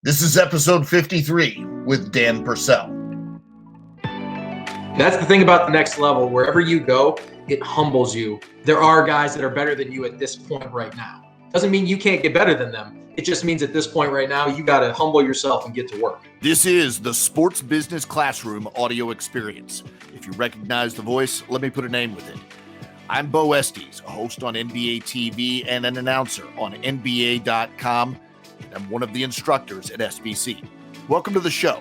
This is episode 53 with Dan Purcell. That's the thing about the next level. Wherever you go, it humbles you. There are guys that are better than you at this point right now. Doesn't mean you can't get better than them. It just means at this point right now, you got to humble yourself and get to work. This is the Sports Business Classroom audio experience. If you recognize the voice, let me put a name with it. I'm Bo Estes, a host on NBA TV and an announcer on NBA.com. And I'm one of the instructors at SBC. Welcome to the show.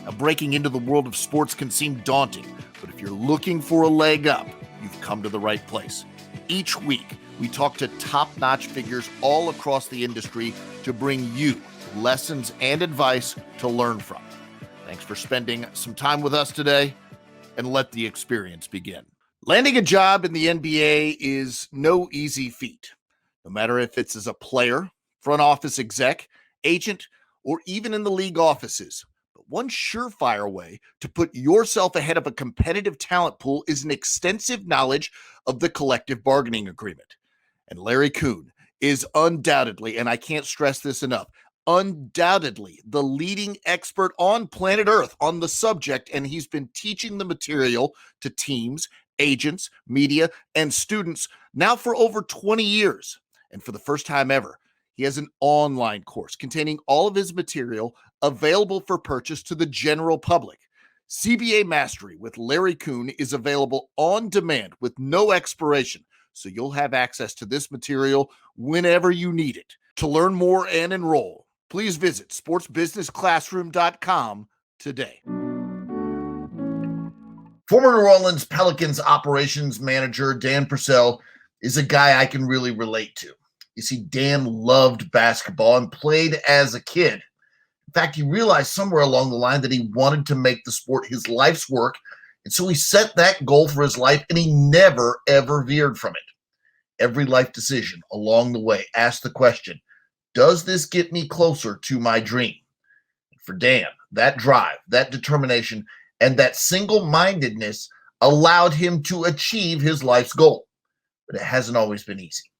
Now, breaking into the world of sports can seem daunting, but if you're looking for a leg up, you've come to the right place. Each week, we talk to top-notch figures all across the industry to bring you lessons and advice to learn from. Thanks for spending some time with us today, and let the experience begin. Landing a job in the NBA is no easy feat, no matter if it's as a player, front office exec, agent, or even in the league offices. But one surefire way to put yourself ahead of a competitive talent pool is an extensive knowledge of the collective bargaining agreement. And Larry Kuhn is undoubtedly, and I can't stress this enough, undoubtedly the leading expert on planet Earth on the subject, and he's been teaching the material to teams, agents, media, and students now for over 20 years. And for the first time ever, he has an online course containing all of his material available for purchase to the general public. CBA Mastery with Larry Kuhn is available on demand with no expiration, so you'll have access to this material whenever you need it. To learn more and enroll, please visit sportsbusinessclassroom.com today. Former New Orleans Pelicans operations manager Dan Purcell is a guy I can really relate to. You see, Dan loved basketball and played as a kid. In fact, he realized somewhere along the line that he wanted to make the sport his life's work, and so he set that goal for his life, and he never, ever veered from it. Every life decision along the way asked the question, does this get me closer to my dream? For Dan, that drive, that determination, and that single-mindedness allowed him to achieve his life's goal. But it hasn't always been easy.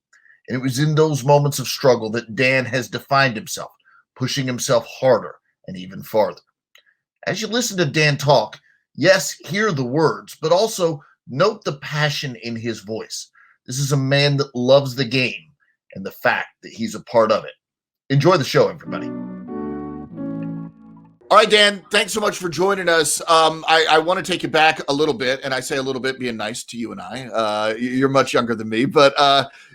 And it was in those moments of struggle that Dan has defined himself, pushing himself harder and even farther. As you listen to Dan talk, yes, hear the words, but also note the passion in his voice. This is a man that loves the game and the fact that he's a part of it. Enjoy the show, everybody. All right, Dan, thanks so much for joining us. I want to take you back a little bit, and I say a little bit being nice to you and I. You're much younger than me, but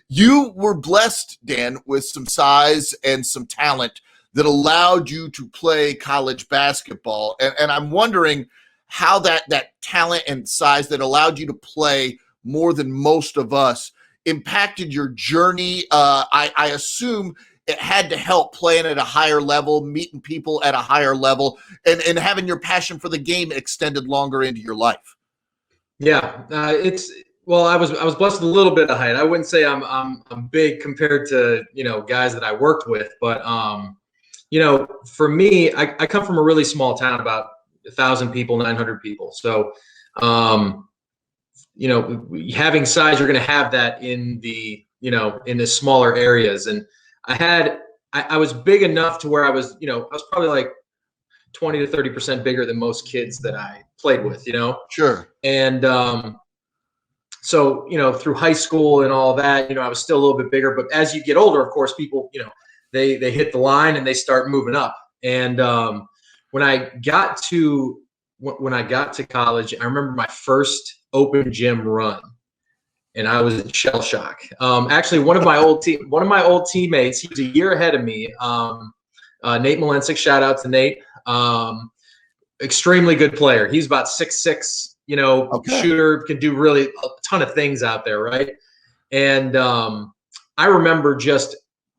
you were blessed, Dan, with some size and some talent that allowed you to play college basketball. And I'm wondering how that talent and size that allowed you to play more than most of us impacted your journey. I assume it had to help playing at a higher level, meeting people at a higher level, and having your passion for the game extended longer into your life. Yeah, well, I was blessed with a little bit of height. I wouldn't say I'm big compared to guys that I worked with, but for me, I come from a really small town, about 1,000 people, 900 people. So having size, you're going to have that in the in the smaller areas, and I was big enough to where I was probably like 20 to 30% bigger than most kids that I played with, Sure. And so, through high school and all that, I was still a little bit bigger. But as you get older, of course, people, they hit the line and they start moving up. And when I got to college, I remember my first open gym run, and I was in shell shock. Actually, one of my old teammates, he was a year ahead of me. Nate Malensic, shout out to Nate. Extremely good player. He's about 6'6", shooter, can do really a ton of things out there, right? And I remember just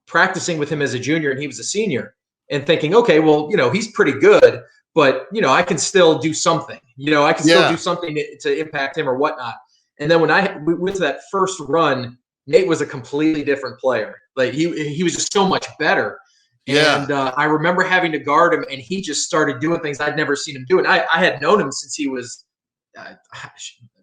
practicing with him as a junior, and he was a senior, and thinking, okay, well, he's pretty good, but I can still do something. I can still do something to impact him or whatnot. And then when we went to that first run, Nate was a completely different player. Like he was just so much better. Yeah. And I remember having to guard him, and he just started doing things I'd never seen him do. And I had known him since he was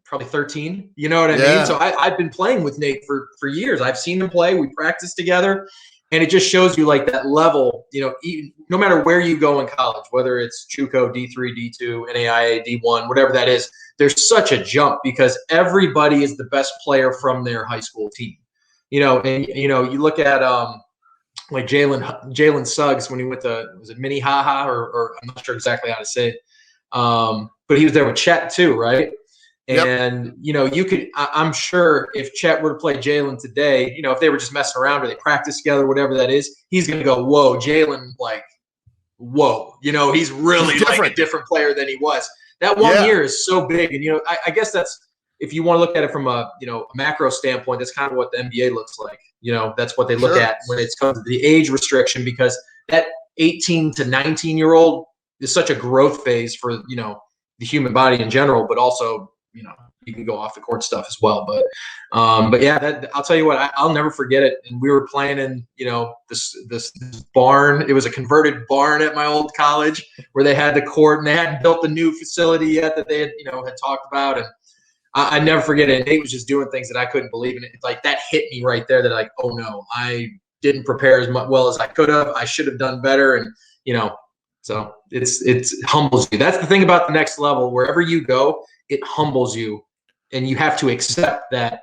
probably 13. You know what I mean? So I've been playing with Nate for years. I've seen him play. We practiced together. And it just shows you like that level, no matter where you go in college, whether it's JUCO, D3, D2, NAIA, D1, whatever that is, there's such a jump because everybody is the best player from their high school team. And you look at like Jalen Suggs when he went to, was it Minnehaha or I'm not sure exactly how to say it, but he was there with Chet too, right? And, yep. I'm sure if Chet were to play Jalen today, if they were just messing around or they practice together, whatever that is, he's going to go, whoa, Jalen, like, whoa, he's really like a different player than he was. That one year is so big. And, I guess that's, if you want to look at it from a macro standpoint, that's kind of what the NBA looks like. That's what they look at when it comes to the age restriction, because that 18 to 19-year-old is such a growth phase for, the human body in general, but also, you can go off the court stuff as well. But yeah, I'll tell you what, I'll never forget it. And we were playing in, this barn. It was a converted barn at my old college where they had the court and they hadn't built the new facility yet that they had, had talked about. And I never forget it. And Nate was just doing things that I couldn't believe in. It. Like that hit me right there that like, oh no, I didn't prepare as well as I could have. I should have done better. And, so it humbles you. That's the thing about the next level. Wherever you go, it humbles you. And you have to accept that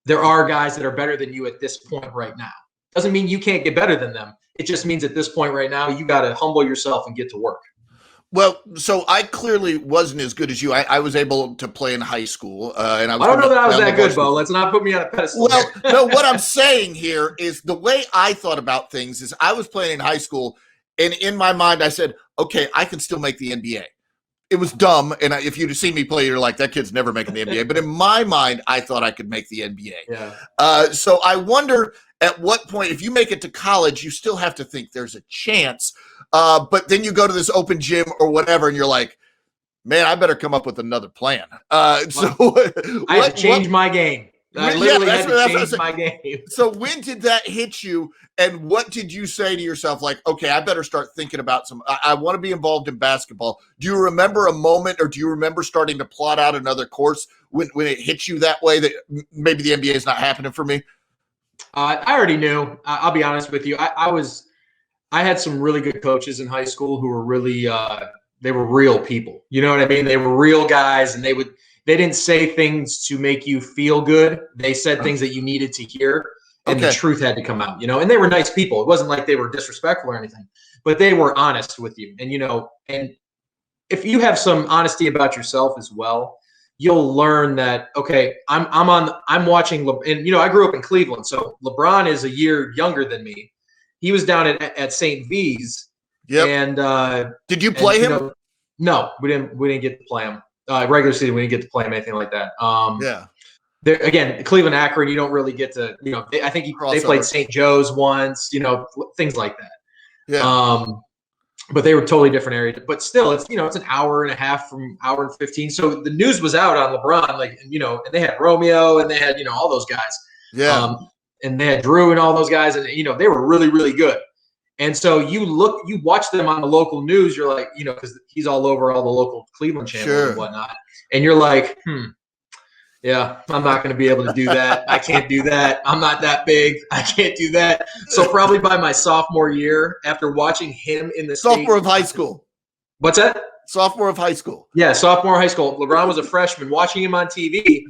there are guys that are better than you at this point right now. Doesn't mean you can't get better than them. It just means at this point right now, you got to humble yourself and get to work. Well, so I clearly wasn't as good as you. I was able to play in high school. And I don't know that I was that good, Bo. Let's not put me on a pedestal. Well, no, what I'm saying here is the way I thought about things is I was playing in high school, and in my mind, I said, okay, I can still make the NBA. It was dumb, and if you'd seen me play, you're like, that kid's never making the NBA. But in my mind, I thought I could make the NBA. Yeah. So I wonder at what point, if you make it to college, you still have to think there's a chance. But then you go to this open gym or whatever, and you're like, man, I better come up with another plan. I had to change my game. I literally had to change my game. So when did that hit you, and what did you say to yourself? Like, okay, I better start thinking about I want to be involved in basketball. Do you remember a moment, or do you remember starting to plot out another course when it hit you that way that maybe the NBA is not happening for me? I already knew. I'll be honest with you. I had some really good coaches in high school who were really they were real people. You know what I mean? They were real guys, and they didn't say things to make you feel good. They said things that you needed to hear, and the truth had to come out, and they were nice people. It wasn't like they were disrespectful or anything, but they were honest with you. And, and if you have some honesty about yourself as well, you'll learn that, okay, I'm watching, and, I grew up in Cleveland. So LeBron is a year younger than me. He was down at St. V's. Yep. And did you play him? No, we didn't get to play him. Regular season, we didn't get to play him, anything like that. Again, Cleveland, Akron, you don't really get to, I think they played St. Joe's once, things like that. Yeah. But they were totally different area. But still, it's it's an hour and a half from hour and 15. So the news was out on LeBron, and they had Romeo and they had all those guys. Yeah. And they had Drew and all those guys, and they were really, really good. And so you watch them on the local news, you're like, because he's all over all the local Cleveland channels and whatnot. And you're like, yeah, I'm not going to be able to do that. I can't do that. I'm not that big. I can't do that. So probably by my sophomore year, after watching him in the sophomore of high school. What's that? Sophomore of high school. Yeah, sophomore high school. LeBron was a freshman. Watching him on TV,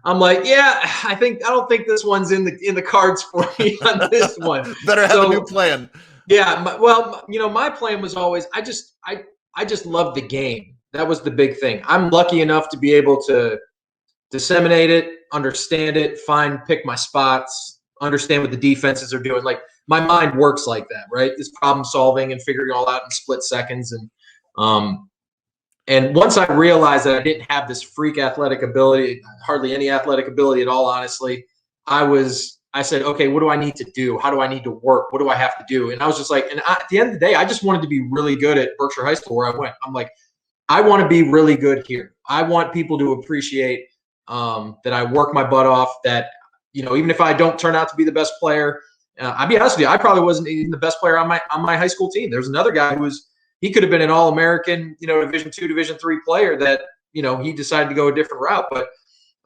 I'm like, yeah, I don't think this one's in the cards for me on this one. Better have a new plan. Yeah, my plan was always I just loved the game. That was the big thing. I'm lucky enough to be able to disseminate it, understand it, pick my spots, understand what the defenses are doing. Like my mind works like that, right? It's problem solving and figuring it all out in split seconds. And once I realized that I didn't have this freak athletic ability, hardly any athletic ability at all, honestly, I said, okay, what do I need to do? How do I need to work? What do I have to do? And I was just like, at the end of the day, I just wanted to be really good at Berkshire High School where I went. I'm like, I want to be really good here. I want people to appreciate that I work my butt off, that, even if I don't turn out to be the best player, I'll be honest with you, I probably wasn't even the best player on my high school team. There was another guy he could have been an All-American, Division II, Division III player that, he decided to go a different route. But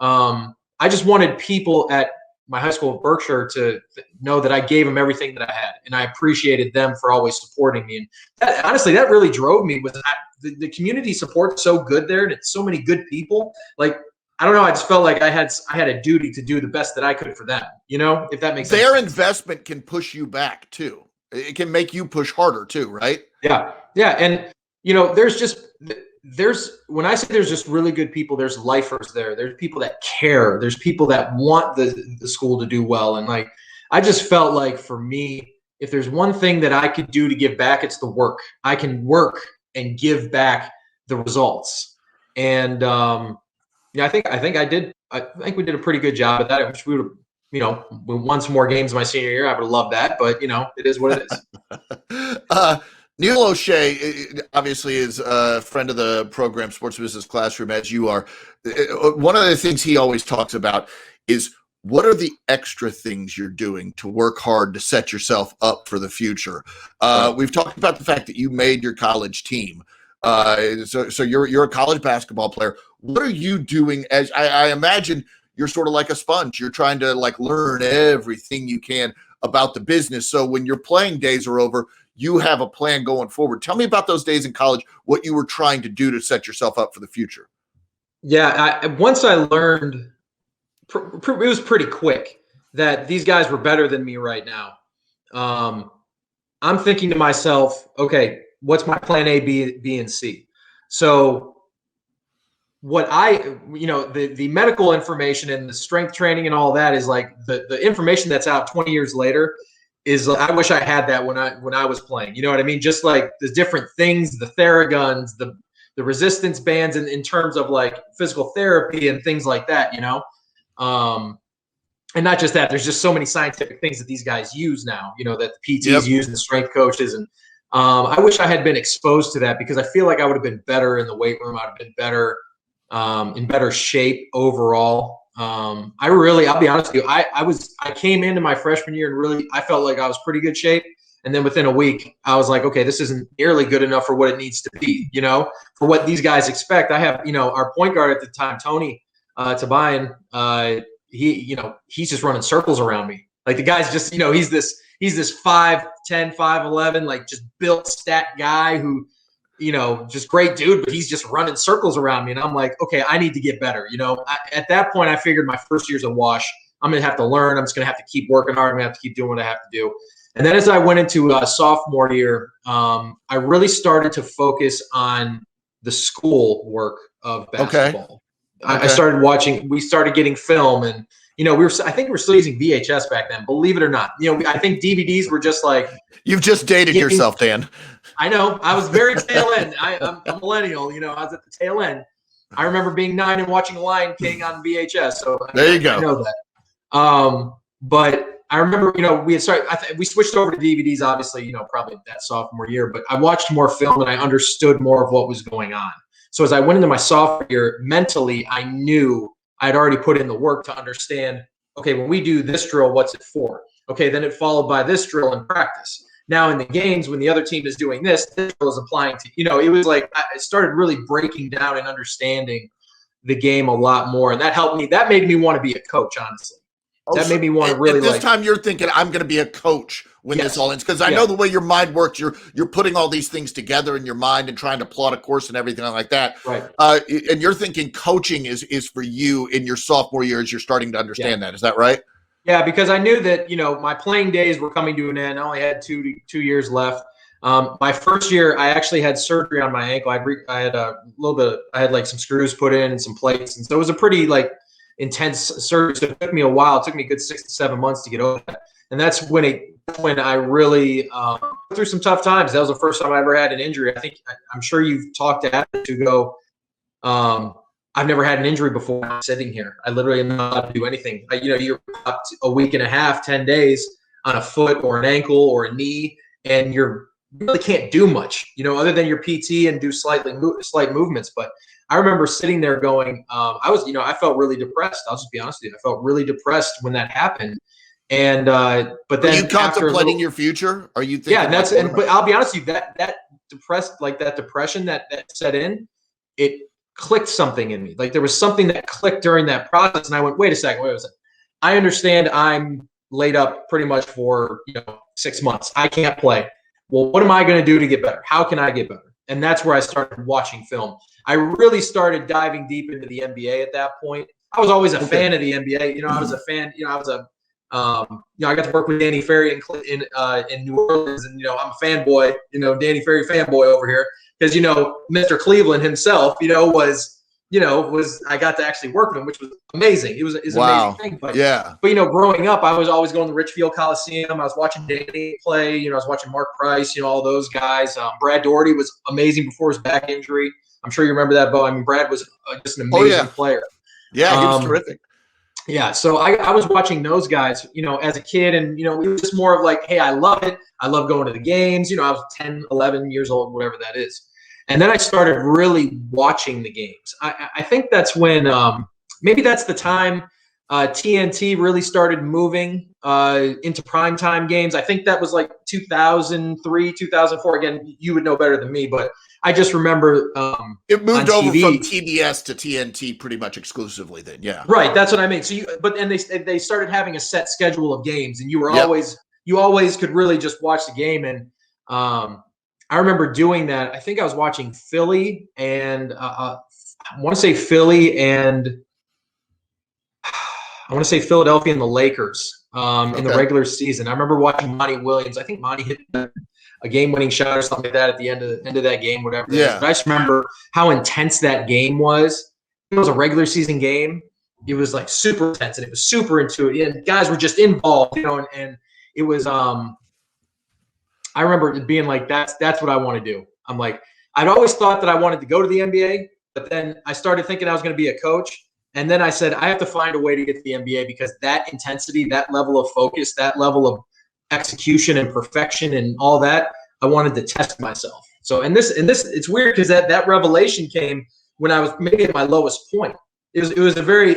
I just wanted people at my high school at Berkshire to know that I gave them everything that I had, and I appreciated them for always supporting me. And that, honestly, that really drove me. Was the community support so good there, and it's so many good people. Like, I don't know, I just felt like I had a duty to do the best that I could for them. If that makes sense. Their investment can push you back too. It can make you push harder too, right? Yeah, and when I say there's just really good people, there's lifers there. There's people that care. There's people that want the school to do well. And like, I just felt like for me, if there's one thing that I could do to give back, it's the work. I can work and give back the results. And I think I did. I think we did a pretty good job at that. I wish we would have, we won some more games my senior year. I would have loved that, but it is what it is. Neil O'Shea obviously is a friend of the program Sports Business Classroom, as you are. One of the things he always talks about is what are the extra things you're doing to work hard to set yourself up for the future. We've talked about the fact that you made your college team. So you're a college basketball player. What are you doing? As I imagine you're sort of like a sponge. You're trying to like learn everything you can about the business. So when your playing days are over, you have a plan going forward. Tell me about those days in college, what you were trying to do to set yourself up for the future. Yeah, once I learned, it was pretty quick that these guys were better than me right now. I'm thinking to myself, okay, what's my plan A, B, and C? So what the medical information and the strength training and all that is like the information that's out 20 years later is I wish I had that when I was playing. You know what I mean? Just like the different things, the Theraguns, the resistance bands in terms of like physical therapy and things like that, and not just that, there's just so many scientific things that these guys use now, that the PTs use and the strength coaches. And I wish I had been exposed to that because I feel like I would have been better in the weight room. I'd have been better, in better shape overall. I'll be honest with you. I came into my freshman year and really, I felt like I was pretty good shape. And then within a week, I was like, okay, this isn't nearly good enough for what it needs to be, for what these guys expect. I have, our point guard at the time, Tony Tabayan, he's just running circles around me. Like the guy's just, he's this 5'10", 5'11", like just built stat guy who, just great dude, but he's just running circles around me. And I'm like, okay, I need to get better. At that point, I figured my first year's a wash. I'm going to have to learn. I'm just going to have to keep working hard. I'm going to have to keep doing what I have to do. And then as I went into sophomore year, I really started to focus on the school work of basketball. Okay. I started watching, we started getting film and, I think we were still using VHS back then, believe it or not. I think DVDs were just like. You've just dated yourself, Dan. I know. I was very tail end. I'm a millennial. I was at the tail end. I remember being 9 and watching Lion King on VHS. So there you go. I know that. But I remember, we had started. We switched over to DVDs, obviously. Probably that sophomore year. But I watched more film and I understood more of what was going on. So as I went into my sophomore year, mentally, I knew I'd already put in the work to understand. Okay, when we do this drill, what's it for? Okay, then it followed by this drill in practice. Now in the games, when the other team is doing this drill is applying to, it was like I started really breaking down and understanding the game a lot more. And that helped me. That made me want to be a coach, honestly. That made me want to really at this time you're thinking, I'm going to be a coach when this all ends. Because I know the way your mind works, you're putting all these things together in your mind and trying to plot a course and everything like that. Right. And you're thinking coaching is for you in your sophomore year as you're starting to understand that. Is that right? Yeah, because I knew that, my playing days were coming to an end. I only had two years left. My first year, I actually had surgery on my ankle. I had like some screws put in and some plates. And so it was a pretty intense surgery. So it took me a while. It took me a good 6 to 7 months to get over that. And that's when I really went through some tough times. That was the first time I ever had an injury. I'm sure you've talked to athletes who go, I've never had an injury before. I'm sitting here. I literally am not allowed to do anything. You're up a week and a half, 10 days on a foot or an ankle or a knee, and you really can't do much, other than your PT and do slight movements. But I remember sitting there going, I felt really depressed. I'll just be honest with you. I felt really depressed when that happened. And but then are you contemplating your future? Are you thinking? Yeah, but I'll be honest with you, that depression that set in, it clicked something in me. Like there was something that clicked during that process, and I went, wait a second. I understand I'm laid up pretty much for 6 months. I can't play. Well, what am I going to do to get better? How can I get better? And that's where I started watching film. I really started diving deep into the NBA at that point. I was always a fan of the NBA. I was a fan. I was a I got to work with Danny Ferry in New Orleans, and I'm a fanboy. Danny Ferry fanboy over here because Mr. Cleveland himself, was I got to actually work with him, which was amazing. It was an amazing thing. But growing up, I was always going to Richfield Coliseum. I was watching Danny play. I was watching Mark Price. All those guys. Brad Daugherty was amazing before his back injury. I'm sure you remember that, Bo. I mean, Brad was just an amazing player. Yeah, he was terrific. Yeah, so I was watching those guys, as a kid, and, it was just more of like, hey, I love it. I love going to the games. I was 10, 11 years old, whatever that is. And then I started really watching the games. I think that's when maybe that's the time TNT really started moving into primetime games. I think that was like 2003, 2004. Again, you would know better than me, but I just remember it moved over from TBS to TNT pretty much exclusively then. Yeah. Right. That's what I mean. So they started having a set schedule of games, and you were always could really just watch the game. And I remember doing that. I think I was watching Philly and I want to say Philadelphia and the Lakers in the regular season. I remember watching Monty Williams. I think Monty hit a game-winning shot or something like that at the end of that game, whatever. Yeah. But I just remember how intense that game was. It was a regular season game. It was like super intense, and it was super into it. And guys were just involved, and it was I remember it being like, that's what I want to do. I'm like, I'd always thought that I wanted to go to the NBA, but then I started thinking I was going to be a coach. And then I said, I have to find a way to get to the NBA because that intensity, that level of focus, that level of execution and perfection and all that, I wanted to test myself. So, and this, it's weird because that revelation came when I was maybe at my lowest point. It was a very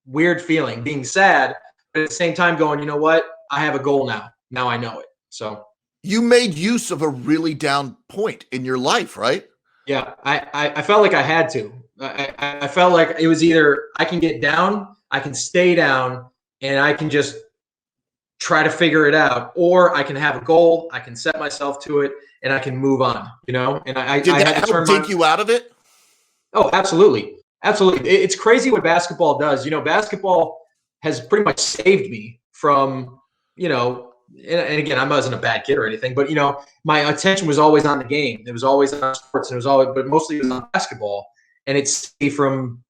weird feeling, being sad, but at the same time going, you know what? I have a goal now. Now I know it. So you made use of a really down point in your life, right? Yeah, I felt like I had to. I felt like it was either I can get down, I can stay down, and I can just try to figure it out, or I can have a goal, I can set myself to it, and I can move on. And did that help take you out of it? Oh, absolutely, absolutely. It's crazy what basketball does. Basketball has pretty much saved me from and again, I wasn't a bad kid or anything, but my attention was always on the game. It was always on sports, and it was always, but mostly it was on basketball. And it's from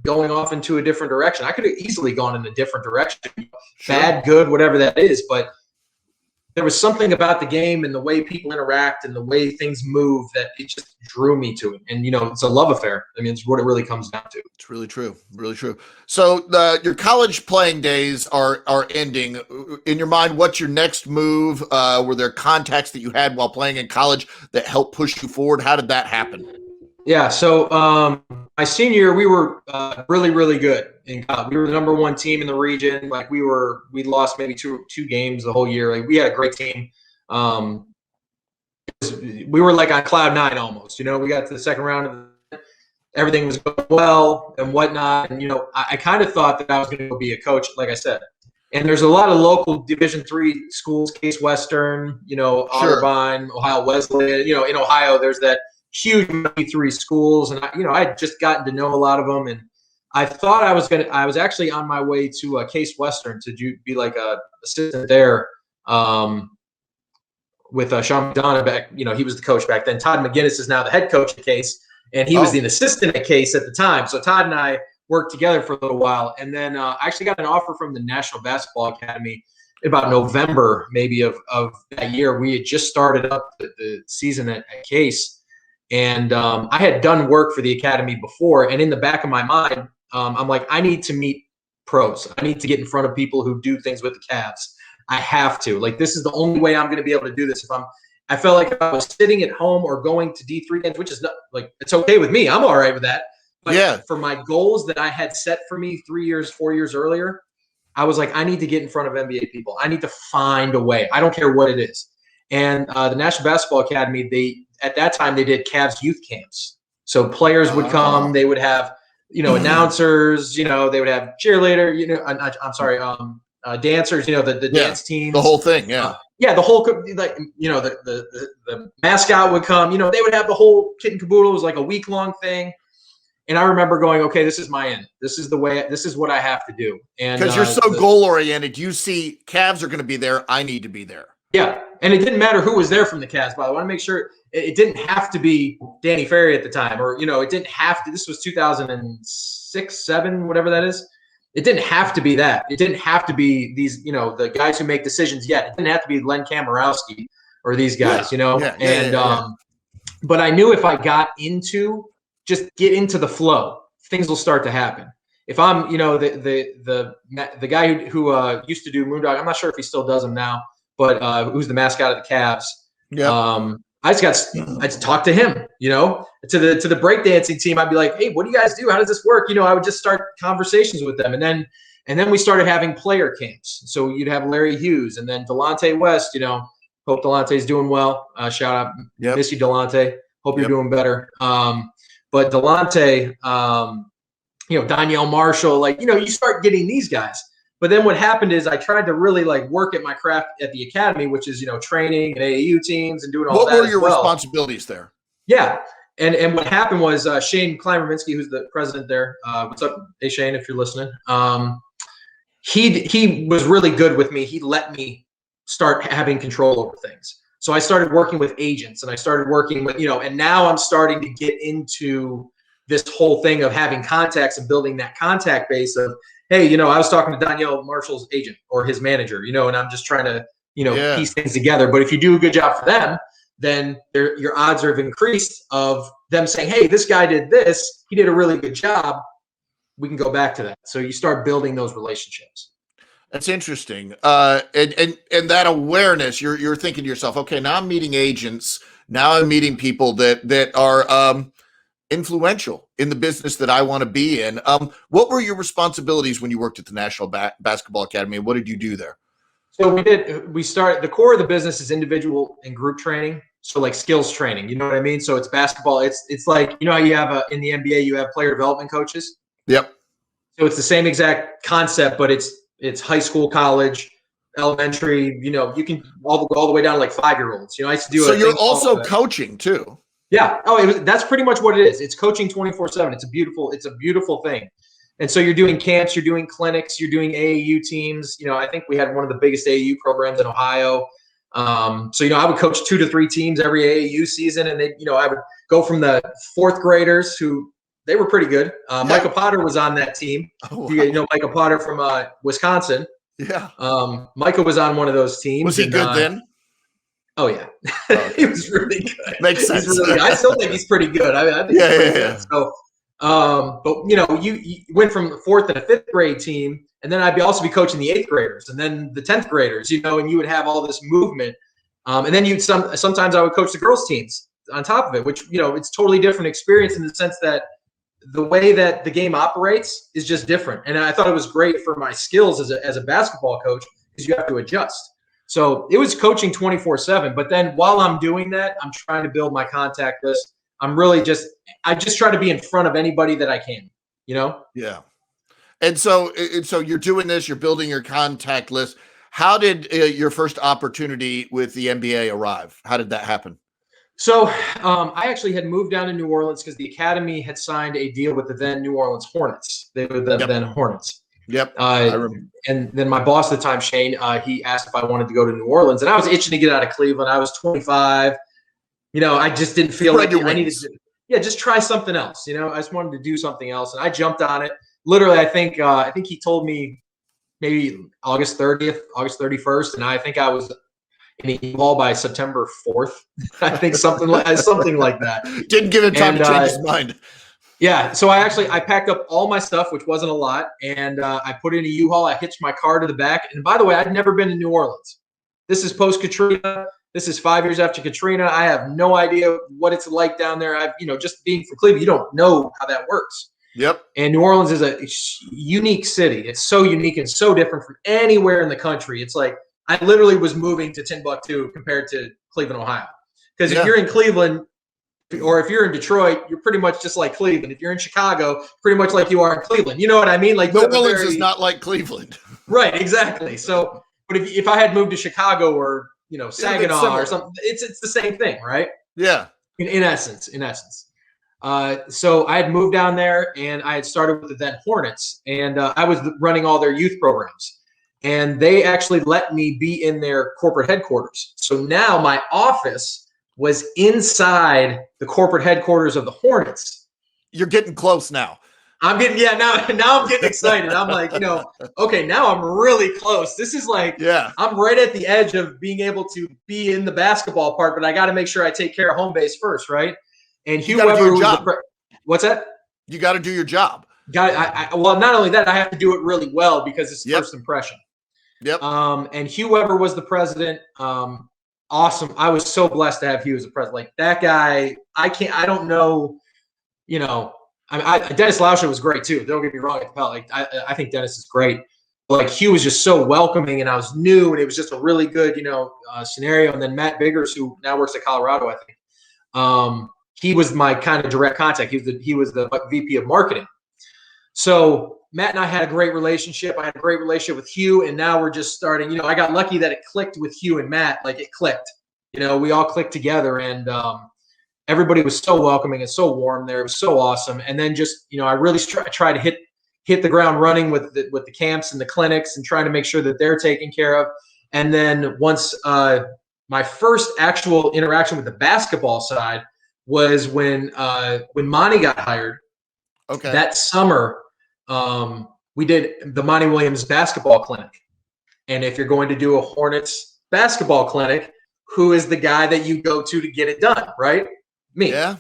going off into a different direction. I could have easily gone in a different direction, bad, good, whatever that is. But there was something about the game and the way people interact and the way things move that it just drew me to it. And, it's a love affair. I mean, it's what it really comes down to. It's really true. Really true. So your college playing days are ending. In your mind, what's your next move? Were there contacts that you had while playing in college that helped push you forward? How did that happen? Yeah. So my senior year, we were really, really good in college. We were the number one team in the region. Like we lost maybe two games the whole year. Like we had a great team. We were like on cloud nine almost. We got to the second round of everything was going well and whatnot. And I kind of thought that I was going to go be a coach, like I said. And there's a lot of local Division III schools, Case Western, Otterbein, Ohio Wesleyan. In Ohio, there's that huge three schools, and I had just gotten to know a lot of them, and I thought I was actually on my way to Case Western to be like a assistant there with Sean McDonough back. He was the coach back then. Todd McGinnis is now the head coach at Case, and he was the assistant at Case at the time. So Todd and I worked together for a little while, and then I actually got an offer from the National Basketball Academy about November maybe of that year. We had just started up the season at Case. And I had done work for the academy before, and in the back of my mind, I'm like, I need to meet pros. I need to get in front of people who do things with the Cavs. I have to. Like, this is the only way I'm going to be able to do this. I felt like if I was sitting at home or going to D3 games, which is not like, it's okay with me. I'm all right with that. But for my goals that I had set for me 4 years earlier, I was like, I need to get in front of NBA people. I need to find a way. I don't care what it is. And the National Basketball Academy, at that time, they did Cavs youth camps. So players would come. They would have, announcers, they would have cheerleader, dancers, the dance teams, the whole thing. Yeah. The whole, the mascot would come, they would have the whole kit and caboodle. It was like a week-long thing. And I remember going, okay, this is my end. This is what I have to do. And because you're so goal-oriented, you see Cavs are going to be there. I need to be there. Yeah. And it didn't matter who was there from the Cavs, by the way. I want to make sure it didn't have to be Danny Ferry at the time, or, it didn't have to, this was 2006, 7, whatever that is. It didn't have to be that. It didn't have to be these, the guys who make decisions yet. It didn't have to be Len Kamorowski or these guys, But I knew if I got just get into the flow, things will start to happen. If I'm, the guy who used to do Moondog, I'm not sure if he still does them now, but who's the mascot of the Cavs. Yeah. I just talk to him, to the breakdancing team. I'd be like, hey, what do you guys do? How does this work? I would just start conversations with them. And then we started having player camps. So you'd have Larry Hughes and then Delonte West, hope Delonte's doing well. Shout out, miss you, Delonte. Hope you're doing better. But Delonte, Danielle Marshall, you start getting these guys. But then what happened is I tried to really work at my craft at the academy, which is, training and AAU teams and doing all that. What were your responsibilities there? Yeah. And what happened was Shane Kleimer-Minsky, who's the president there. What's up? Hey, Shane, if you're listening. He was really good with me. He let me start having control over things. So I started working with agents and I started working with, and now I'm starting to get into this whole thing of having contacts and building that contact base of, hey, I was talking to Danielle Marshall's agent or his manager, and I'm just trying to, piece things together. But if you do a good job for them, then your odds have increased of them saying, hey, this guy did this. He did a really good job. We can go back to that. So you start building those relationships. That's interesting. And that awareness, you're thinking to yourself, okay, now I'm meeting agents. Now I'm meeting people that are influential in the business that I want to be in. What were your responsibilities when you worked at the National Basketball Academy? And what did you do there? So the core of the business is individual and group training. So like skills training, you know what I mean? So it's basketball. It's like, how you have in the NBA, you have player development coaches. Yep. So it's the same exact concept, but it's high school, college, elementary, you can all the way down to like 5-year-olds. I used to do So you're also coaching too. Yeah. Oh, that's pretty much what it is. It's coaching 24/7. It's a beautiful thing. And so you're doing camps, you're doing clinics, you're doing AAU teams. I think we had one of the biggest AAU programs in Ohio. So I would coach 2 to 3 teams every AAU season. And I would go from the 4th graders who they were pretty good. Michael Potter was on that team. Oh, wow. Michael Potter from Wisconsin. Yeah. Michael was on one of those teams. Was he good then? Oh yeah, he was really good. Makes sense. I still think he's pretty good. I think he's pretty good. So, but you went from the 4th and a 5th grade team, and then I'd also be coaching the 8th graders, and then the 10th graders. And you would have all this movement, and then sometimes I would coach the girls teams on top of it, which it's totally different experience in the sense that the way that the game operates is just different. And I thought it was great for my skills as a basketball coach because you have to adjust. So it was coaching 24/7. But then while I'm doing that, I'm trying to build my contact list. I just try to be in front of anybody that I can, Yeah. And so you're doing this, you're building your contact list. How did your first opportunity with the NBA arrive? How did that happen? So I actually had moved down to New Orleans because the academy had signed a deal with the then New Orleans Hornets. They were the then Hornets. Yep. And then my boss at the time, Shane, he asked if I wanted to go to New Orleans, and I was itching to get out of Cleveland. I was 25. I just didn't feel like I needed to. Just try something else. I just wanted to do something else, and I jumped on it. Literally, I think he told me maybe August 30th, August 31st, and I think I was in the ball by September 4th. I think something like that. Didn't give him time to change his mind. Yeah, so I packed up all my stuff, which wasn't a lot, and I put it in a U-Haul. I hitched my car to the back. And by the way, I'd never been to New Orleans. This is post-Katrina. This is 5 years after Katrina. I have no idea what it's like down there. Just being from Cleveland, you don't know how that works. Yep. And New Orleans is a unique city. It's so unique and so different from anywhere in the country. It's like I literally was moving to Timbuktu compared to Cleveland, Ohio. Because if you're in Cleveland, Or if you're in Detroit, you're pretty much just like Cleveland. If you're in Chicago, pretty much like you are in Cleveland. You know what I mean? Like New Orleans is not like Cleveland. Right, exactly. So, but if I had moved to Chicago or, Saginaw or something, it's the same thing, right? Yeah. In essence. So I had moved down there, and I had started with the then Hornets, and I was running all their youth programs. And they actually let me be in their corporate headquarters. So now my office was inside the corporate headquarters of the Hornets. You're getting close now. Now I'm getting excited. I'm like, okay, now I'm really close. This is like, I'm right at the edge of being able to be in the basketball part, but I got to make sure I take care of home base first, right? And whoever was what's that? You got to do your job. Well, not only that, I have to do it really well because it's first impression. Yep. And whoever was the president, awesome. I was so blessed to have Hugh as a president. Like that guy, I don't know, Dennis Lauscher was great too. Don't get me wrong. I think Dennis is great. But like Hugh was just so welcoming, and I was new, and it was just a really good, scenario. And then Matt Biggers, who now works at Colorado, I think, he was my kind of direct contact. He was the VP of marketing. So Matt and I had a great relationship. I had a great relationship with Hugh, and now we're just starting. I got lucky that it clicked with Hugh and Matt. Like it clicked. We all clicked together, and everybody was so welcoming and so warm there. It was so awesome. And then just I really try to hit the ground running with the camps and the clinics and trying to make sure that they're taken care of. And then once my first actual interaction with the basketball side was when Monty got hired. Okay. That summer. We did the Monty Williams basketball clinic. And if you're going to do a Hornets basketball clinic, who is the guy that you go to get it done, right? Me. Yeah.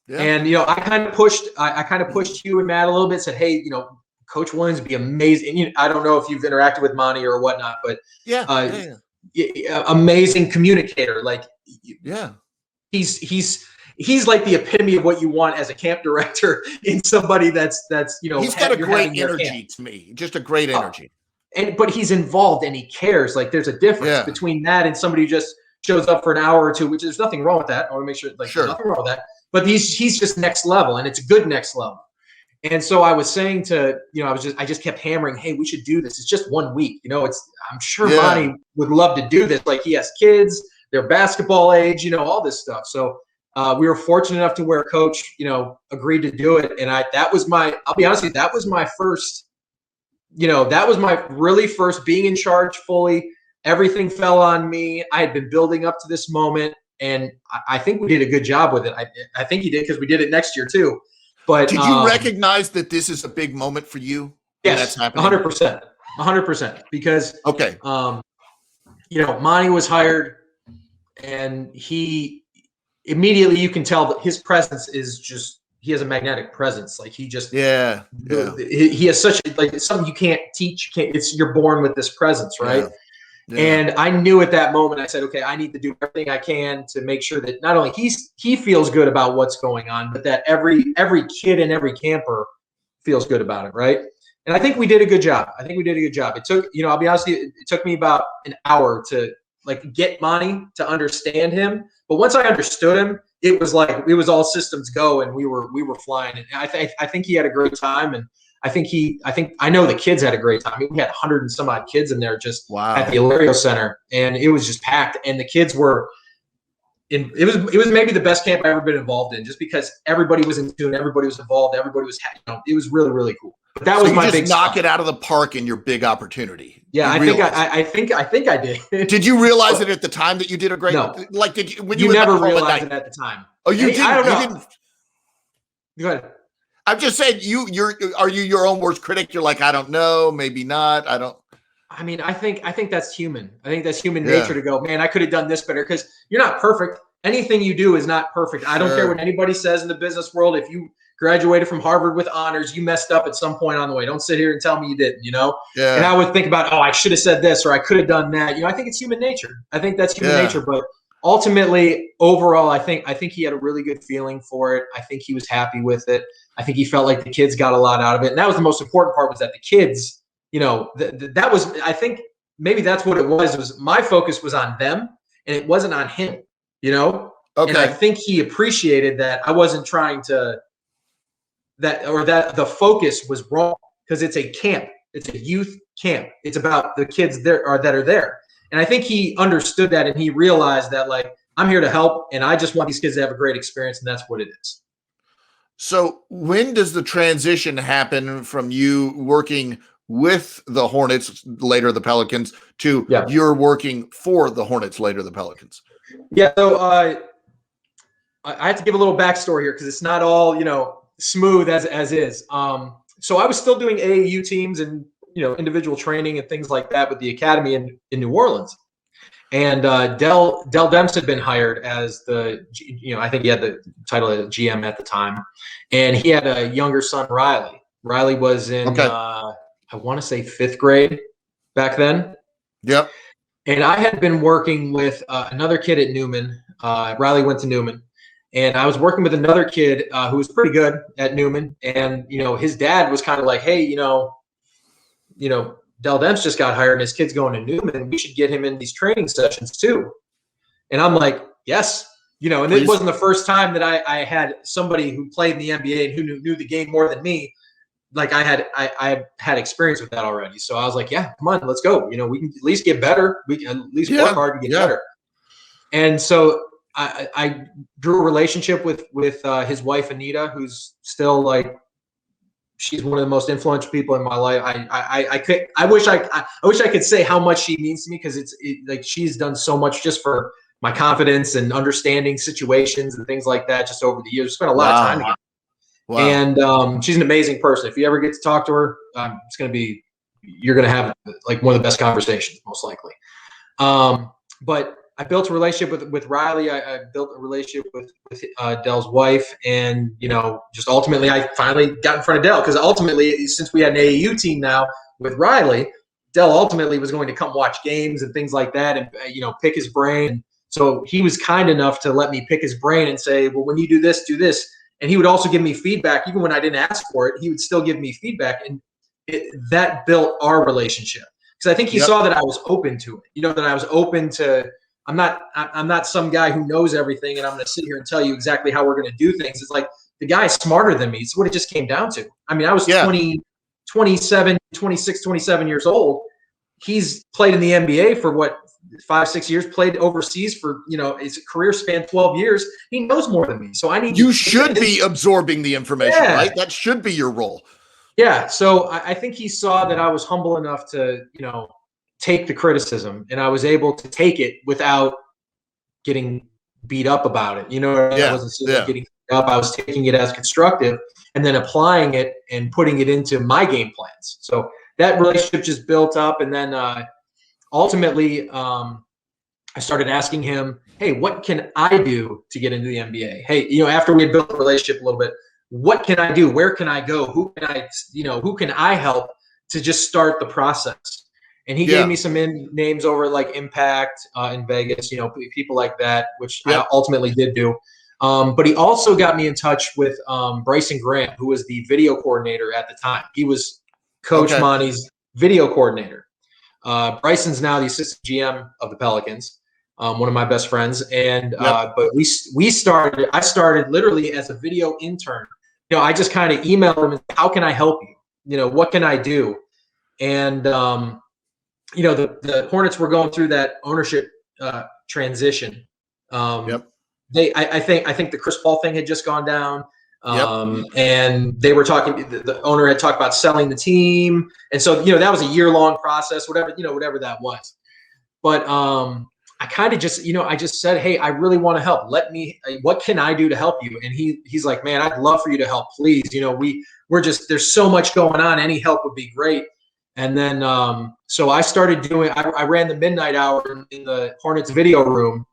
And, I kind of pushed Hugh and Matt a little bit, said, hey, Coach Williams would be amazing. I don't know if you've interacted with Monty or whatnot, but amazing communicator. Like, he's like the epitome of what you want as a camp director in somebody that's he's got a great energy to me, just a great energy. But he's involved and he cares. Like there's a difference between that and somebody who just shows up for an hour or two, which there's nothing wrong with that. I want to make sure there's nothing wrong with that. But he's just next level, and it's a good next level. And so I was saying to, I just kept hammering, hey, we should do this. It's just 1 week. I'm sure Monty would love to do this. Like he has kids, they're basketball age, all this stuff. So we were fortunate enough to where Coach, agreed to do it. And I'll be honest with you, that was my first, that was my really first being in charge fully. Everything fell on me. I had been building up to this moment, and I think we did a good job with it. I think you did, because we did it next year too. But did you recognize that this is a big moment for you? Yes, 100%. Because Monty was hired, and he immediately, you can tell that his presence is just, he has a magnetic presence. Like he just, he has such something you can't teach. You're born with this presence, right? Yeah. And I knew at that moment, I said, okay, I need to do everything I can to make sure that not only he feels good about what's going on, but that every kid and every camper feels good about it, right? And I think we did a good job. It took, I'll be honest with you, it took me about an hour to get Monty to understand him. But once I understood him, it was all systems go, and we were flying. And I think he had a great time, and I know the kids had a great time. We had 100 and some odd kids in there just at the Ilario Center, and it was just packed. And the kids were it was maybe the best camp I've ever been involved in, just because everybody was in tune, everybody was involved, everybody was it was really, really cool. But that was my big knock it out of the park in your big opportunity. Yeah, I think I did. Did you realize it at the time that you did a great? No. Like, did you? When you never realized it at the time. Oh, you didn't. I don't know. You didn't. Go ahead. I'm just saying, are you your own worst critic? You're like, I don't know, maybe not. I don't. I mean, I think that's human. I think that's human nature to go, man, I could have done this better, because you're not perfect. Anything you do is not perfect. I don't care what anybody says in the business world. If you graduated from Harvard with honors, you messed up at some point on the way. Don't sit here and tell me you didn't, Yeah. And I would think about, I should have said this, or I could have done that. I think it's human nature. I think that's human nature. But ultimately, overall, I think he had a really good feeling for it. I think he was happy with it. I think he felt like the kids got a lot out of it. And that was the most important part, was that the kids, that was, I think maybe that's what it was. It was my focus was on them, and it wasn't on him. And I think he appreciated that I wasn't trying to that the focus was wrong, because it's a camp. It's a youth camp. It's about the kids that are there. And I think he understood that, and he realized that, like, I'm here to help, and I just want these kids to have a great experience, and that's what it is. So when does the transition happen from you working with the Hornets, later the Pelicans, to you're working for the Hornets, later the Pelicans? Yeah, so I have to give a little backstory here, because it's not all, smooth as is. So I was still doing AAU teams and, individual training and things like that with the academy in New Orleans. And Dell Demps had been hired as the, I think he had the title of GM at the time. And he had a younger son, Riley. Riley was in, I want to say 5th grade back then. Yep. And I had been working with another kid at Newman. Riley went to Newman. And I was working with another kid who was pretty good at Newman. And, his dad was kind of like, hey, Dell Demps just got hired and his kid's going to Newman. We should get him in these training sessions too. And I'm like, yes. And Please. It wasn't the first time that I had somebody who played in the NBA and who knew the game more than me. Like I had experience with that already. So I was like, yeah, come on, let's go. We can at least get better. We can at least work hard and get better. And so I drew a relationship with his wife, Anita, who's still like, she's one of the most influential people in my life. I wish I could say how much she means to me, because it's like she's done so much just for my confidence and understanding situations and things like that just over the years. We spent a lot of time together. Wow. And she's an amazing person. If you ever get to talk to her, you're going to have like one of the best conversations, most likely. But I built a relationship with Riley. I built a relationship with Dell's wife, and just ultimately, I finally got in front of Dell, because ultimately, since we had an AAU team now with Riley, Dell ultimately was going to come watch games and things like that, and pick his brain. So he was kind enough to let me pick his brain and say, well, when you do this, and he would also give me feedback, even when I didn't ask for it. He would still give me feedback, and that built our relationship, because I think he saw that I was open to it. That I was open to. I'm not some guy who knows everything and I'm going to sit here and tell you exactly how we're going to do things. It's like, the guy's smarter than me. It's what it just came down to. I mean, I was 27 years old. He's played in the NBA for 5-6 years, played overseas for, his career span 12 years. He knows more than me. So you should be absorbing the information, right? That should be your role. Yeah. So I think he saw that I was humble enough to, take the criticism, and I was able to take it without getting beat up about it. I wasn't getting beat up. I was taking it as constructive and then applying it and putting it into my game plans. So that relationship just built up. And then ultimately I started asking him, hey, what can I do to get into the NBA? Hey, after we had built a relationship a little bit, what can I do? Where can I go? Who can I help to just start the process? And he gave me some names over like Impact in Vegas, people like that, which I ultimately did do. But he also got me in touch with Bryson Graham, who was the video coordinator at the time. He was Coach Monty's video coordinator. Bryson's now the assistant GM of the Pelicans, one of my best friends. And but I started literally as a video intern. I just kind of emailed him and said, how can I help you? What can I do? And the Hornets were going through that ownership transition. I think the Chris Paul thing had just gone down. And they were talking, the owner had talked about selling the team. And so, that was a year-long process, whatever that was. But I kind of just, I just said, hey, I really want to help. What can I do to help you? And he's like, man, I'd love for you to help, please. We're just, there's so much going on. Any help would be great. And then, so I started I ran the midnight hour in the Hornets video room.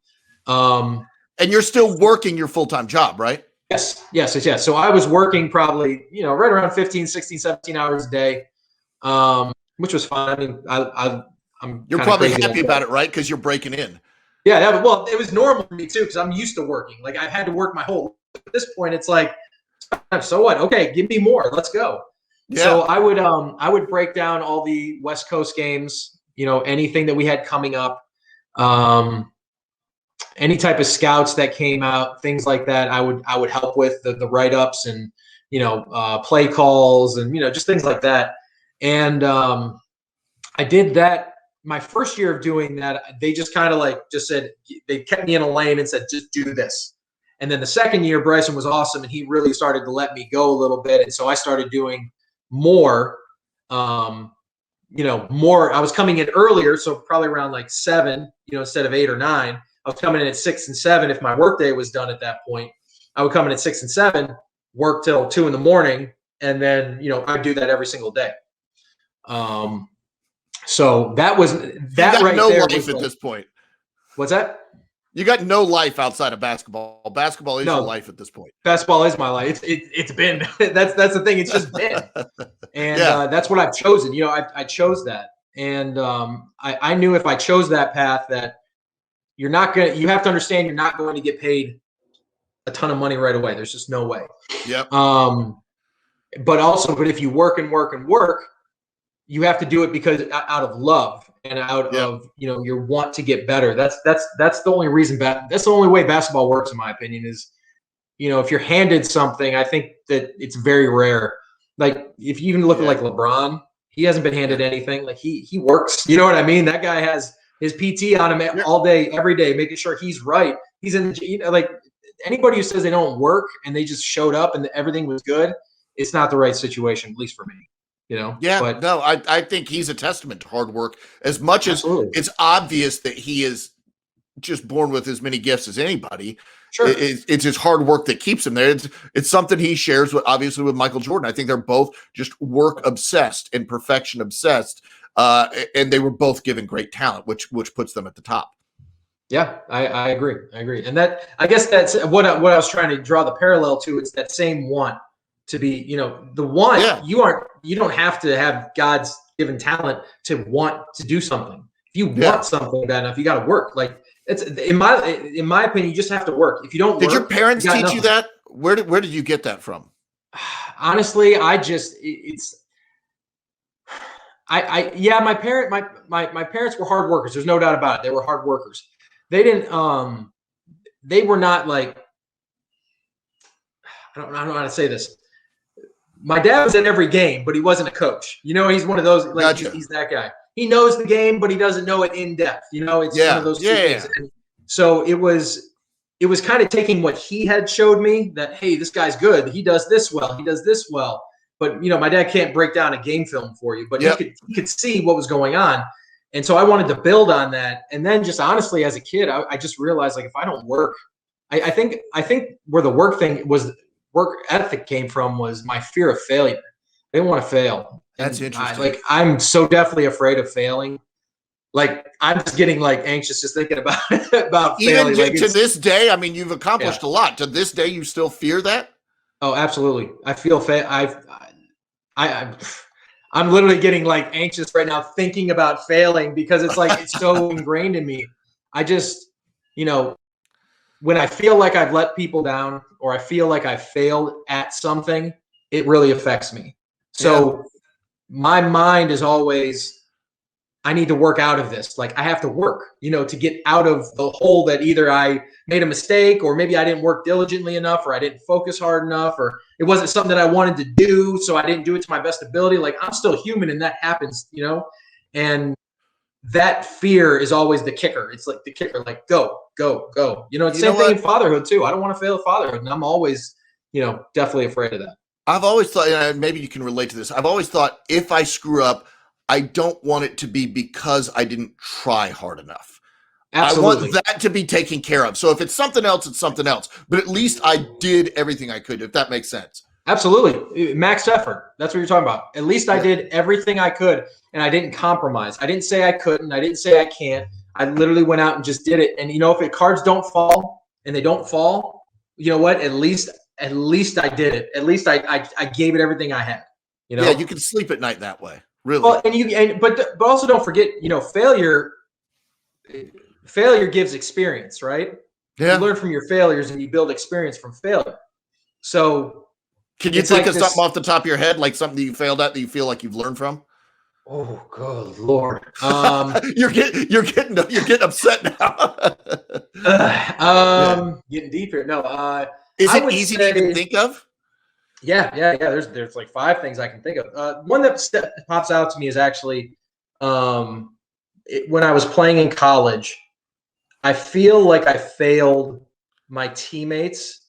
And you're still working your full-time job, right? Yes. So I was working probably, right around 15, 16, 17 hours a day, which was fine. I mean, you're probably happy about it, right? Because you're breaking in. Yeah. Well, it was normal for me too, because I'm used to working. Like I had to work my whole life. At this point, it's like, so what? Okay, give me more. Let's go. Yeah. So I would break down all the West Coast games, anything that we had coming up. any type of scouts that came out, things like that, I would help with the write-ups and, play calls and, just things like that. And I did that my first year of doing that. They just kind of just said, they kept me in a lane and said, just do this. And then the second year, Bryson was awesome, and he really started to let me go a little bit. And so I started doing more, more. I was coming in earlier, so probably around 7, instead of 8 or 9. I was coming in at 6 and 7 if my workday was done at that point. I would come in at 6 and 7, work till 2 in the morning, and then I'd do that every single day. So that was that right no there. Life at this point. What's that? You got no life outside of basketball. Basketball is your life at this point. Basketball is my life. It's been that's the thing. It's just been, and that's what I've chosen. I chose that, and I knew if I chose that path that you have to understand you're not going to get paid a ton of money right away. There's just no way. Yep. But if you work and work and work, you have to do it because out of love and out of your want to get better. That's the only reason. That's the only way basketball works, in my opinion. Is if you're handed something, I think that it's very rare. Like if you even look at LeBron, he hasn't been handed anything. Like he works. You know what I mean? That guy has his PT on him all day, every day, making sure he's right. He's in. Anybody who says they don't work and they just showed up and everything was good, it's not the right situation, at least for me. I think he's a testament to hard work as much Absolutely. as it's obvious that he is just born with as many gifts as anybody. Sure. It's his hard work that keeps him there. It's something he shares obviously with Michael Jordan. I think they're both just work obsessed and perfection obsessed. And they were both given great talent, which puts them at the top. Yeah, I agree. And that, I guess that's what I was trying to draw the parallel to. It's that same want to be, the want. Yeah. You don't have to have God's given talent to want to do something. If you want something bad enough, you got to work. Like it's in my opinion, you just have to work. If you don't, did your parents teach you that? Where did you get that from? Honestly, my parents were hard workers. There's no doubt about it. They were hard workers. They didn't, they were not like, I don't know how to say this. My dad was in every game, but he wasn't a coach. He's one of those, Gotcha. He's that guy. He knows the game, but he doesn't know it in depth. It's one of those two things. And so it was kind of taking what he had showed me that, hey, this guy's good. He does this well. He does this well. But, my dad can't break down a game film for you, but he could see what was going on. And so I wanted to build on that. And then just honestly, as a kid, I just realized, if I don't work, I think where the work ethic came from was my fear of failure. I didn't want to fail. That's interesting. I'm so definitely afraid of failing. I'm just getting anxious just thinking about even failing. To this day. I mean, you've accomplished a lot. To this day, you still fear that? Oh, absolutely. I feel I'm literally getting anxious right now thinking about failing because it's it's so ingrained in me. I just, when I feel like I've let people down or I feel like I failed at something, it really affects me. So my mind is always, I need to work out of this. I have to work, to get out of the hole that either I made a mistake or maybe I didn't work diligently enough or I didn't focus hard enough or it wasn't something that I wanted to do. So I didn't do it to my best ability. I'm still human and that happens, and that fear is always the kicker. It's the kicker, go, go, go. It's the same thing in fatherhood too. I don't want to fail at fatherhood. And I'm always, definitely afraid of that. I've always thought, and maybe you can relate to this. I've always thought if I screw up, I don't want it to be because I didn't try hard enough. Absolutely. I want that to be taken care of. So if it's something else, it's something else. But at least I did everything I could, if that makes sense. Absolutely. Max effort. That's what you're talking about. At least I did everything I could and I didn't compromise. I didn't say I couldn't. I didn't say I can't. I literally went out and just did it. And if cards don't fall and they don't fall, you know what? At least I did it. At least I gave it everything I had. Yeah, you can sleep at night that way. Really. Well, but also don't forget, failure gives experience, right? Yeah. You learn from your failures and you build experience from failure. So can you think of something off the top of your head, like something that you failed at that you feel like you've learned from? Oh, good Lord. You're getting upset now. Getting deep here. No, Is I it would easy say, to even think of? yeah. There's like 5 things I can think of. One that pops out to me is actually when I was playing in college. I feel like I failed my teammates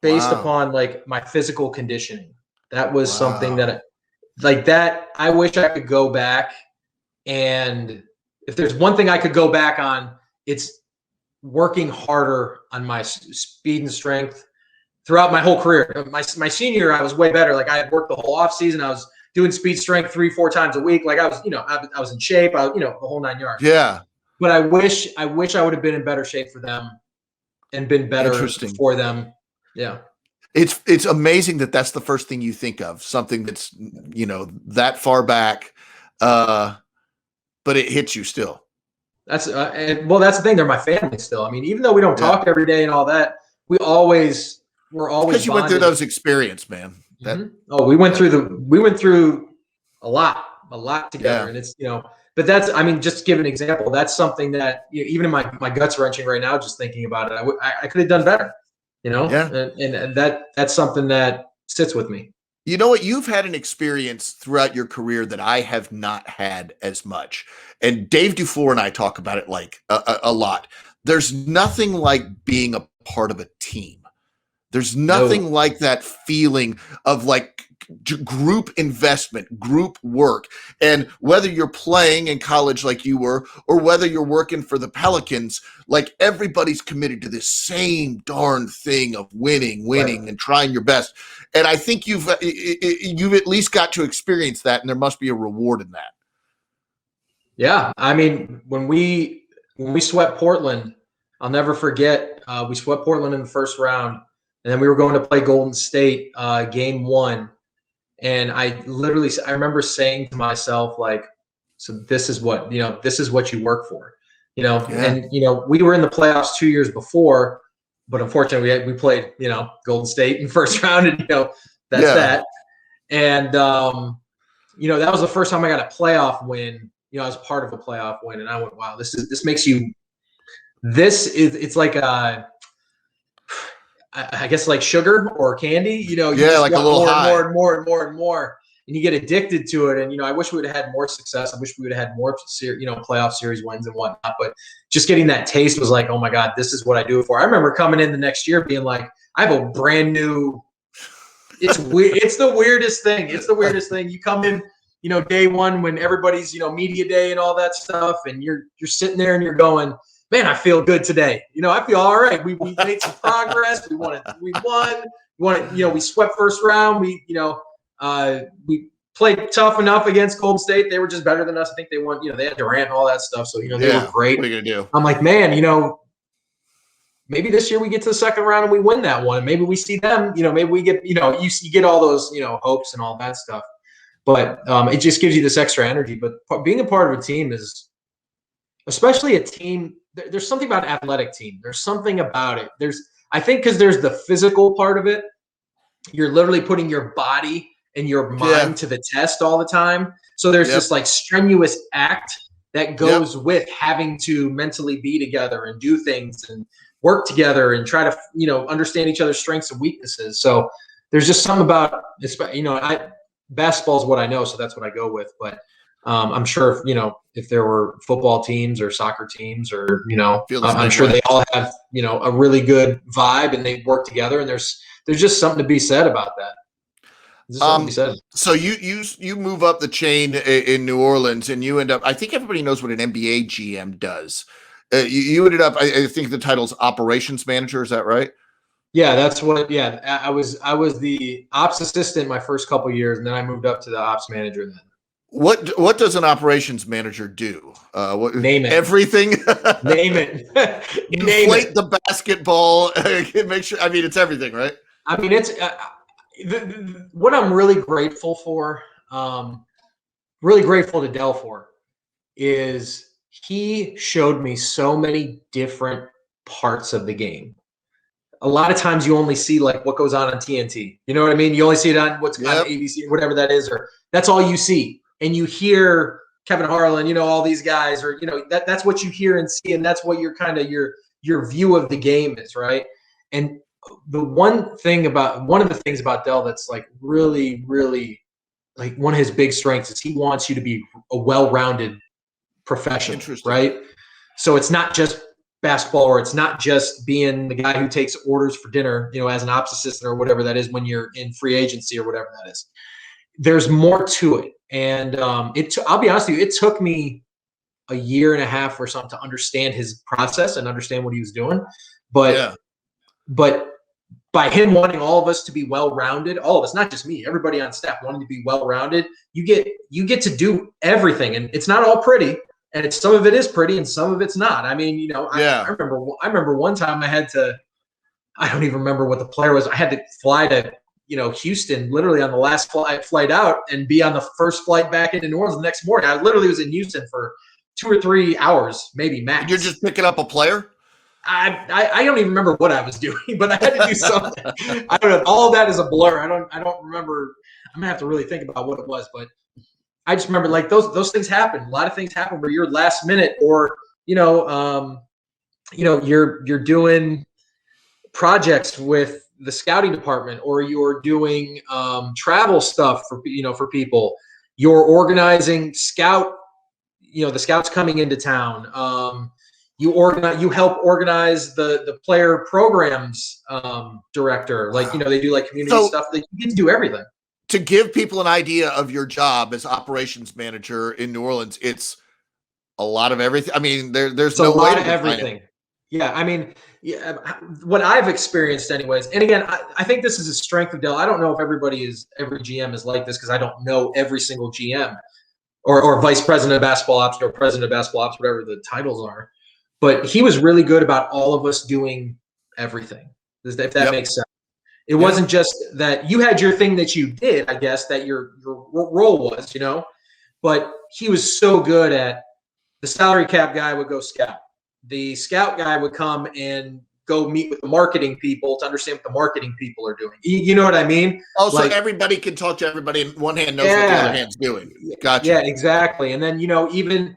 based Wow. upon like my physical conditioning. That was something Wow. that like that I wish I could go back, and if there's one thing I could go back on, it's working harder on my speed and strength throughout my whole career. My senior year, I was way better. Like I had worked the whole off season. I was doing speed strength 3-4 times a week. Like I was, I was in shape. The whole 9 yards. Yeah. But I wish I would have been in better shape for them and been better Interesting. for them. Yeah. It's amazing that that's the first thing you think of, something that's, that far back, but it hits you still. That's that's the thing. They're my family still. I mean, even though we don't Yeah. talk every day and all that, we're always Because you went through those experiences, man. We went through a lot together, Yeah. and it's But that's, I mean, just to give an example, that's something that even in my guts wrenching right now, just thinking about it, I could have done better, Yeah. and that's something that sits with me. You know what? You've had an experience throughout your career that I have not had as much. And Dave Dufour and I talk about it like a lot. There's nothing like being a part of a team. There's nothing like that feeling of like group investment, group work. And whether you're playing in college like you were, or whether you're working for the Pelicans, like everybody's committed to this same darn thing of winning, Right. and trying your best. And I think you've at least got to experience that, and there must be a reward in that. Yeah, I mean, when we swept Portland, I'll never forget. We swept Portland in the first round, and then we were going to play Golden State, game 1. And I remember saying to myself, like, so this is what you work for, Yeah. and we were in the playoffs 2 years before, but unfortunately we played, Golden State in first round, and that's that. And that was the first time I got a playoff win. I was part of a playoff win, and I went, wow, this makes you. It's like I guess like sugar or candy, you just like a want little more high. and more and more and more and more, and you get addicted to it. And I wish we would have had more success. I wish we would have had more, playoff series wins and whatnot. But just getting that taste was like, oh my God, this is what I do it for. I remember coming in the next year being like, I have a brand new. It's weird. It's the weirdest thing. It's the weirdest thing. You come in, day one when everybody's media day and all that stuff, and you're sitting there and you're going, man, I feel good today. I feel all right. We made some progress. We won. We swept first round. We played tough enough against Golden State. They were just better than us. I think they won. They had Durant and all that stuff. So they were great. What are you gonna do? I'm like, man, maybe this year we get to the second round and we win that one. Maybe we see them. Maybe we get. You get all those hopes and all that stuff. But it just gives you this extra energy. But being a part of a team is, especially a team. There's something about an athletic team. There's something about it. I think because there's the physical part of it. You're literally putting your body and your mind to the test all the time. So there's this like strenuous act that goes with having to mentally be together and do things and work together and try to, understand each other's strengths and weaknesses. So there's just something about, basketball is what I know. So that's what I go with. But I'm sure if there were football teams or soccer teams or I'm sure they all have a really good vibe and they work together, and there's just something to be said about that. So you move up the chain in New Orleans, and you end up. I think everybody knows what an NBA GM does. You ended up. I think the title's operations manager. Is that right? Yeah, that's what. Yeah, I was the ops assistant my first couple of years, and then I moved up to the ops manager. Then what does an operations manager do? Name it. Everything. Name it. Inflate the basketball. Make sure. I mean, it's everything, right? I mean, it's what I'm really grateful for. Really grateful to Dell for is he showed me so many different parts of the game. A lot of times you only see like what goes on TNT. You know what I mean? You only see it on what's on ABC or whatever that is, or that's all you see. And you hear Kevin Harlan, all these guys, or that's what you hear and see, and that's what you're kind of your your view of the game is, right? And one of the things about Dell that's like really, really like one of his big strengths is he wants you to be a well-rounded professional, right? So it's not just basketball, or it's not just being the guy who takes orders for dinner, as an ops assistant or whatever that is when you're in free agency or whatever that is. There's more to it. And I'll be honest with you, it took me a year and a half or something to understand his process and understand what he was doing. But by him wanting all of us to be well-rounded, all of us, not just me, everybody on staff wanting to be well-rounded, you get to do everything. And it's not all pretty. And some of it is pretty and some of it's not. I mean, I remember one time I don't even remember what the player was. I had to fly to, Houston, literally on the last flight out, and be on the first flight back into New Orleans the next morning. I literally was in Houston for 2 or 3 hours, maybe max. You're just picking up a player? I don't even remember what I was doing, but I had to do something. I don't know. All of that is a blur. I don't remember. I'm gonna have to really think about what it was, but I just remember like those things happen. A lot of things happen where you're last minute, or you're doing projects with the scouting department, or you're doing travel stuff for people. You're organizing the scouts coming into town. You help organize the player programs director. Like, they do like community stuff. You get to do everything. To give people an idea of your job as operations manager in New Orleans, it's a lot of everything. I mean, there's no way to define everything. it. Yeah, I mean, what I've experienced anyways, and again, I think this is a strength of Dell. I don't know if every GM is like this, because I don't know every single GM or vice president of basketball ops or president of basketball ops, whatever the titles are. But he was really good about all of us doing everything, if that makes sense. It wasn't just that you had your thing that you did, I guess, that your role was, but he was so good at the salary cap guy would go scout. The scout guy would come and go meet with the marketing people to understand what the marketing people are doing. You know what I mean? Oh, so everybody can talk to everybody, and one hand knows what the other hand's doing. Gotcha. Yeah, exactly. And then, even,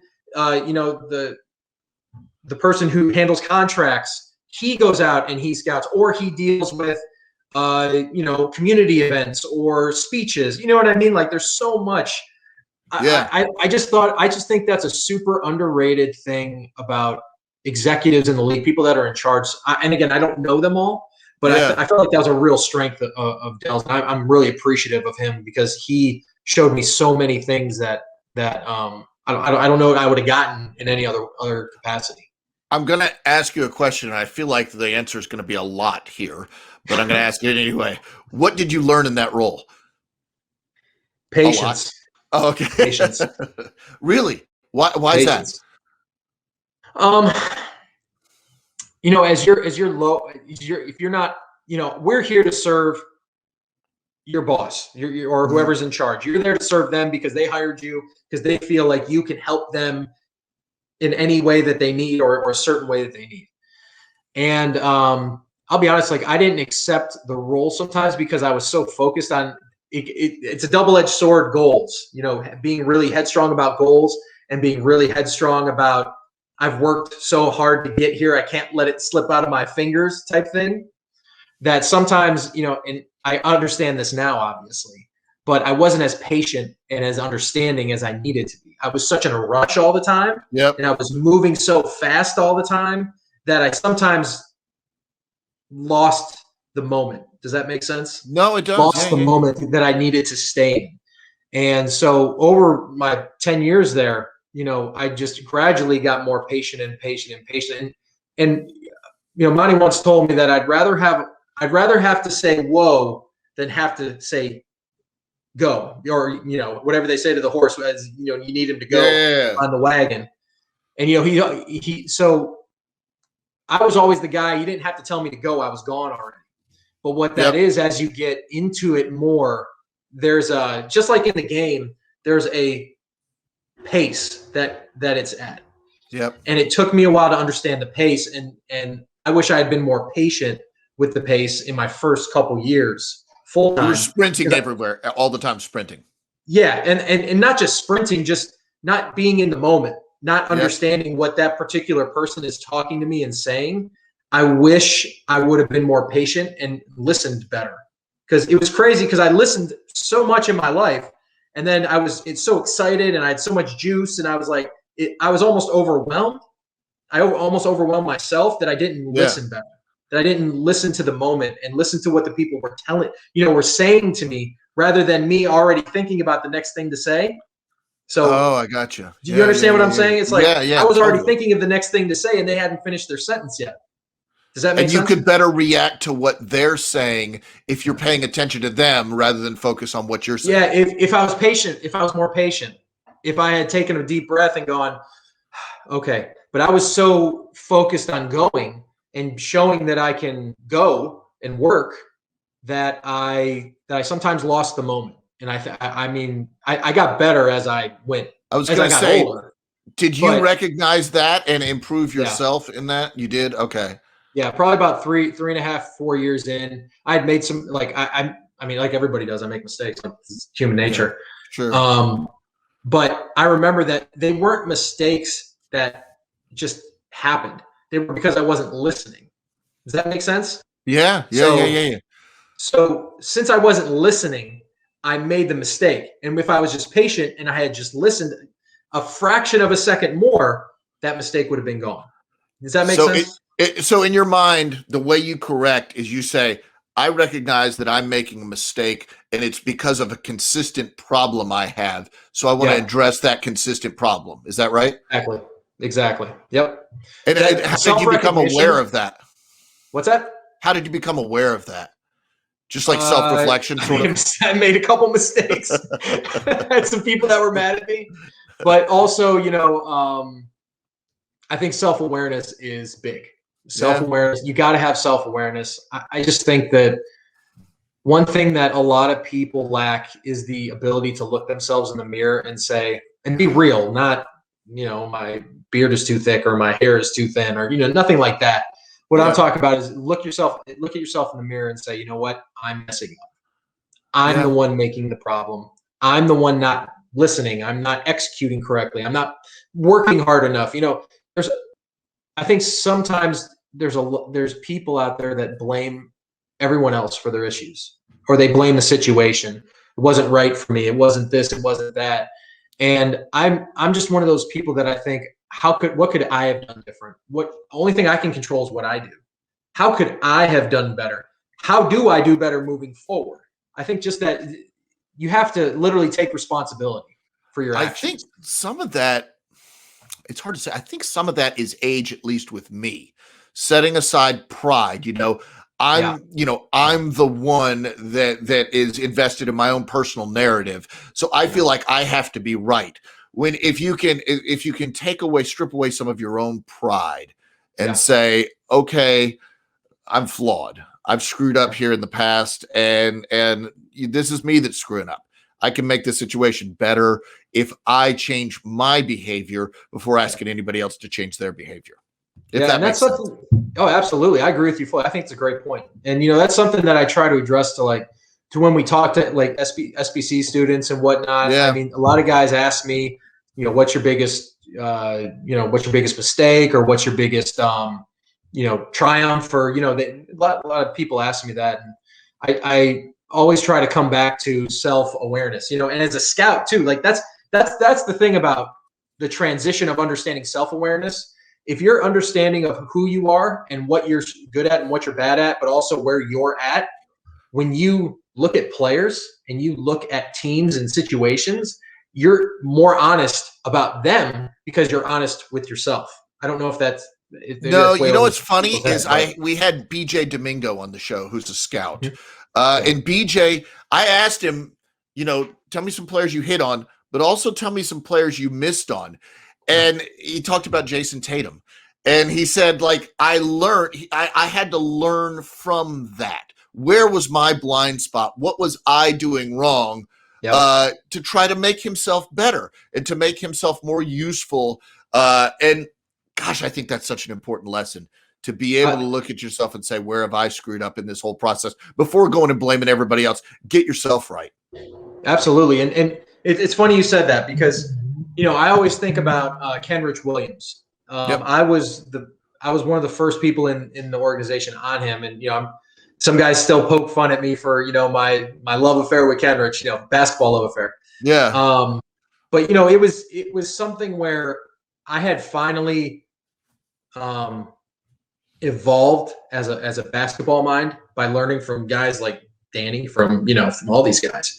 the person who handles contracts, he goes out and he scouts, or he deals with, community events or speeches. You know what I mean? Like, there's so much. I just think that's a super underrated thing about executives in the league, people that are in charge. And again, I don't know them all, but I felt like that was a real strength of Dell's. And I'm really appreciative of him, because he showed me so many things that I don't know I would have gotten in any other capacity. I'm going to ask you a question, and I feel like the answer is going to be a lot here, but I'm going to ask it anyway. What did you learn in that role? Patience. Oh, okay. Patience. Really? Why is that? If you're not, we're here to serve your boss, or whoever's in charge. You're there to serve them because they hired you, because they feel like you can help them in any way that they need, or a certain way that they need. And I'll be honest, like, I didn't accept the role sometimes because I was so focused on it's a double-edged sword, goals, being really headstrong about goals, and being really headstrong about, I've worked so hard to get here, I can't let it slip out of my fingers type thing. That sometimes, and I understand this now, obviously, but I wasn't as patient and as understanding as I needed to be. I was such in a rush all the time. Yep. And I was moving so fast all the time that I sometimes lost the moment. Does that make sense? No, it does. Lost the moment that I needed to stay in. And so over my 10 years there, I just gradually got more patient and patient and patient. And Monty once told me that I'd rather have to say whoa than have to say go, or whatever they say to the horse, as you need him to go on the wagon. And so I was always the guy, you didn't have to tell me to go, I was gone already. But what that is, as you get into it more, there's just like in the game, there's a pace that it's at. Yep. And it took me a while to understand the pace, and I wish I had been more patient with the pace in my first couple years. Full time. You were sprinting everywhere, all the time sprinting. Yeah, and not just sprinting, just not being in the moment. not understanding what that particular person is talking to me and saying, I wish I would have been more patient and listened better. Because it was crazy, because I listened so much in my life, and then it's so excited, and I had so much juice, and I was like, I was almost overwhelmed. I almost overwhelmed myself that I didn't listen better, that I didn't listen to the moment and listen to what the people were saying to me, rather than me already thinking about the next thing to say. So, I got you. Do you understand what I'm saying? It's like I was already totally thinking of the next thing to say, and they hadn't finished their sentence yet. Does that make sense? And you could better react to what they're saying if you're paying attention to them rather than focus on what you're saying. Yeah, if I was patient, if I was more patient, if I had taken a deep breath and gone, okay. But I was so focused on going and showing that I can go and work that I sometimes lost the moment. And I got better as I went. I was going to say, older. Did you recognize that and improve yourself in that? You did? Okay. Yeah, probably about 3.5, 4 years in, I had made some, like, I mean, like everybody does, I make mistakes. It's human nature. Yeah, sure. But I remember that they weren't mistakes that just happened. They were because I wasn't listening. Does that make sense? Yeah. So since I wasn't listening, I made the mistake. And if I was just patient and I had just listened a fraction of a second more, that mistake would have been gone. Does that make sense? So in your mind, the way you correct is you say, I recognize that I'm making a mistake, and it's because of a consistent problem I have. So I want to address that consistent problem. Is that right? Exactly. Yep. And how did you become aware of that? What's that? How did you become aware of that? Just like self-reflection, sort of? I made a couple mistakes. I had some people that were mad at me. But also, I think self-awareness is big. Self-awareness. You got to have self-awareness. I just think that one thing that a lot of people lack is the ability to look themselves in the mirror and say, and be real, not, my beard is too thick or my hair is too thin or, nothing like that. What I'm talking about is look at yourself in the mirror and say, you know what? I'm messing up. I'm the one making the problem. I'm the one not listening. I'm not executing correctly. I'm not working hard enough. I think sometimes there's people out there that blame everyone else for their issues, or they blame the situation. It wasn't right for me. It wasn't this. It wasn't that. And I'm just one of those people that I think, what could I have done different? Only thing I can control is what I do. How could I have done better? How do I do better moving forward? I think just that you have to literally take responsibility for your actions. I think some of that, it's hard to say. I think some of that is age, at least with me. Setting aside pride, I'm the one that is invested in my own personal narrative. So I feel like I have to be right. If you can strip away some of your own pride and say, okay, I'm flawed. I've screwed up here in the past, and this is me that's screwing up. I can make the situation better if I change my behavior before asking anybody else to change their behavior. And that's something. Oh, absolutely. I agree with you fully. I think it's a great point. And, that's something that I try to address to when we talk to like SBC students and whatnot. Yeah. I mean, a lot of guys ask me, what's your biggest, mistake, or what's your biggest, triumph, or, a lot of people ask me that. And I always try to come back to self-awareness, and as a scout too, like that's the thing about the transition of understanding self-awareness. If you're understanding of who you are and what you're good at and what you're bad at, but also where you're at, when you look at players and you look at teams and situations, you're more honest about them because you're honest with yourself. I don't know if that's no. What's funny is we had BJ Domingo on the show, who's a scout, and BJ, I asked him, tell me some players you hit on, but also tell me some players you missed on. And he talked about Jason Tatum, and he said, I had to learn from that. Where was my blind spot? What was I doing wrong to try to make himself better and to make himself more useful? And gosh, I think that's such an important lesson, to be able to look at yourself and say, where have I screwed up in this whole process before going and blaming everybody else? Get yourself right. Absolutely. And it's funny you said that, because I always think about Kenrich Williams. Yep. I was one of the first people in the organization on him, and some guys still poke fun at me for my love affair with Kenrich, basketball love affair. Yeah. But it was something where I had finally evolved as a basketball mind by learning from guys like Danny, from all these guys,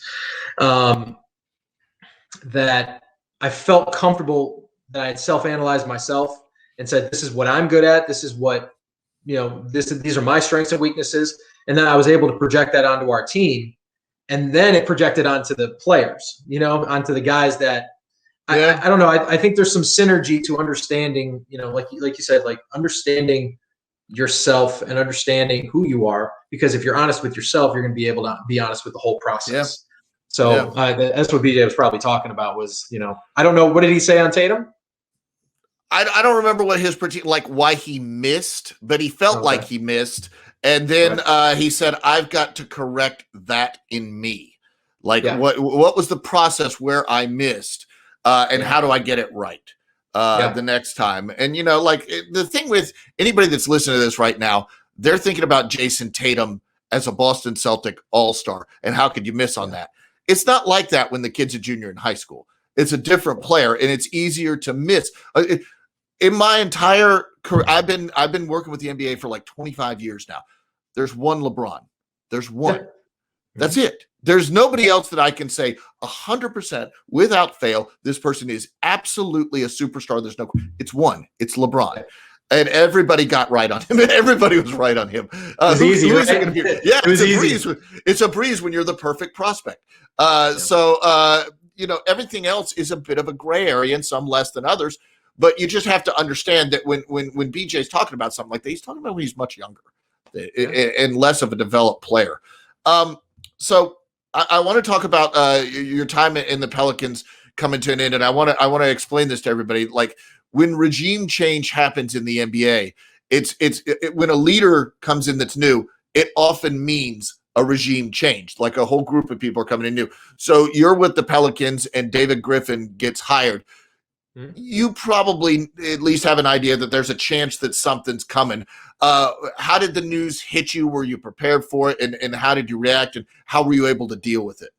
that I felt comfortable that I had self-analyzed myself and said, this is what I'm good at. This is what, these are my strengths and weaknesses. And then I was able to project that onto our team. And then it projected onto the players, onto the guys that I don't know. I think there's some synergy to understanding, like you said, like understanding yourself and understanding who you are, because if you're honest with yourself, you're going to be able to be honest with the whole process. Yeah. So that's what BJ was probably talking about was, I don't know. What did he say on Tatum? I don't remember what his why he missed, but he felt like he missed. And then he said, I've got to correct that in me. What was the process where I missed and how do I get it right the next time? And, the thing with anybody that's listening to this right now, they're thinking about Jason Tatum as a Boston Celtic all-star. And how could you miss on that? It's not like that when the kid's a junior in high school. It's a different player, and it's easier to miss. In my entire career, I've been working with the NBA for like 25 years now. There's one LeBron. There's one. Yeah. That's it. There's nobody else that I can say 100% without fail, this person is absolutely a superstar. It's one. It's LeBron. And everybody got right on him. Everybody was right on him. It's easy, right? Yeah, it's easy. It's a breeze when you're the perfect prospect. So, everything else is a bit of a gray area, and some less than others. But you just have to understand that when BJ's talking about something like that, he's talking about when he's much younger and less of a developed player. So I want to talk about your time in the Pelicans coming to an end, and I want to explain this to everybody. Like, when regime change happens in the NBA, it's when a leader comes in that's new, it often means a regime change, like a whole group of people are coming in new. So you're with the Pelicans and David Griffin gets hired. You probably at least have an idea that there's a chance that something's coming. How did the news hit you? Were you prepared for it? And how did you react? And how were you able to deal with it?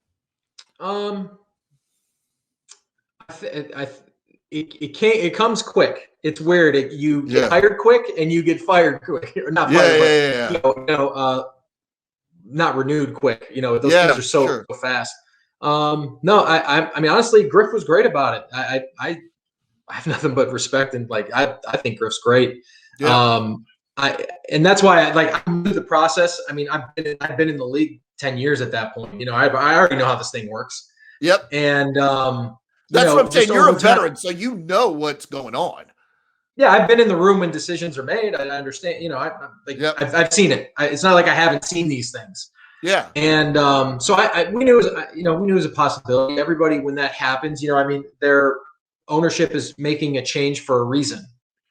It comes quick. It's weird. You get hired quick and you get fired quick. Or not fired, but not renewed quick. Those things are so fast. No, I mean, honestly, Griff was great about it. I have nothing but respect, and I think Griff's great. Yeah. And that's why I knew the process. I mean, I've been in the league 10 years at that point. I already know how this thing works. Yep. And that's what I'm saying. You're a veteran, so you know what's going on. Yeah, I've been in the room when decisions are made. I understand. I've seen it. It's not like I haven't seen these things. Yeah. And so we knew it was a possibility. Everybody, when that happens, their ownership is making a change for a reason.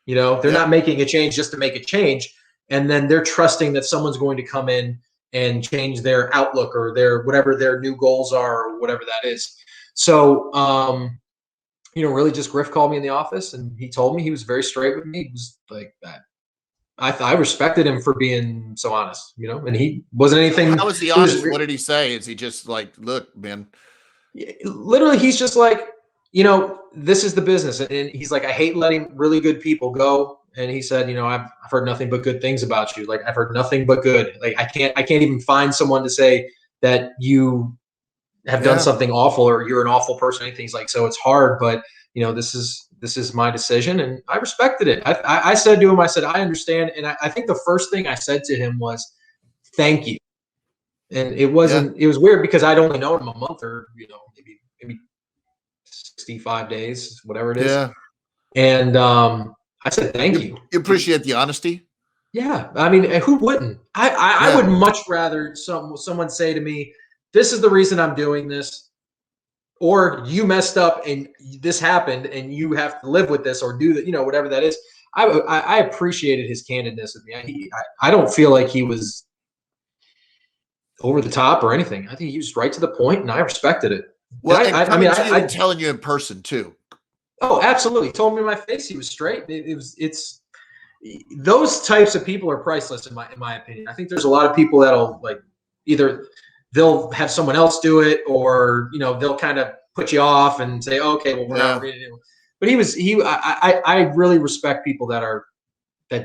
They're not making a change just to make a change, and then they're trusting that someone's going to come in and change their outlook or their whatever their new goals are or whatever that is. So, really, just Griff called me in the office and he told me. He was very straight with me. He was like that. I respected him for being so honest, and he wasn't anything. How was he honest? What did he say? Is he just like, look, man? Literally, he's just like, this is the business. And he's like, I hate letting really good people go. And he said, I've heard nothing but good things about you. Like, I've heard nothing but good. Like, I can't even find someone to say that you have done something awful or you're an awful person. Anything. He's like, so it's hard, but this is my decision. And I respected it. I said to him, I said, I understand. And I think the first thing I said to him was, thank you. And it wasn't, it was weird because I'd only known him a month or, maybe 65 days, whatever it is. Yeah. And I said, thank you. You appreciate the honesty? Yeah. I mean, who wouldn't? I would much rather someone say to me, this is the reason I'm doing this, or you messed up and this happened and you have to live with this or do that, whatever that is. I appreciated his candidness with me. I don't feel like he was over the top or anything. I think he was right to the point and I respected it. Well, I'm telling you in person too. Oh, absolutely. He told me in my face he was straight. It's those types of people are priceless in my opinion. I think there's a lot of people that'll like either they'll have someone else do it, or they'll kind of put you off and say, okay, well, we're not really. But I really respect people that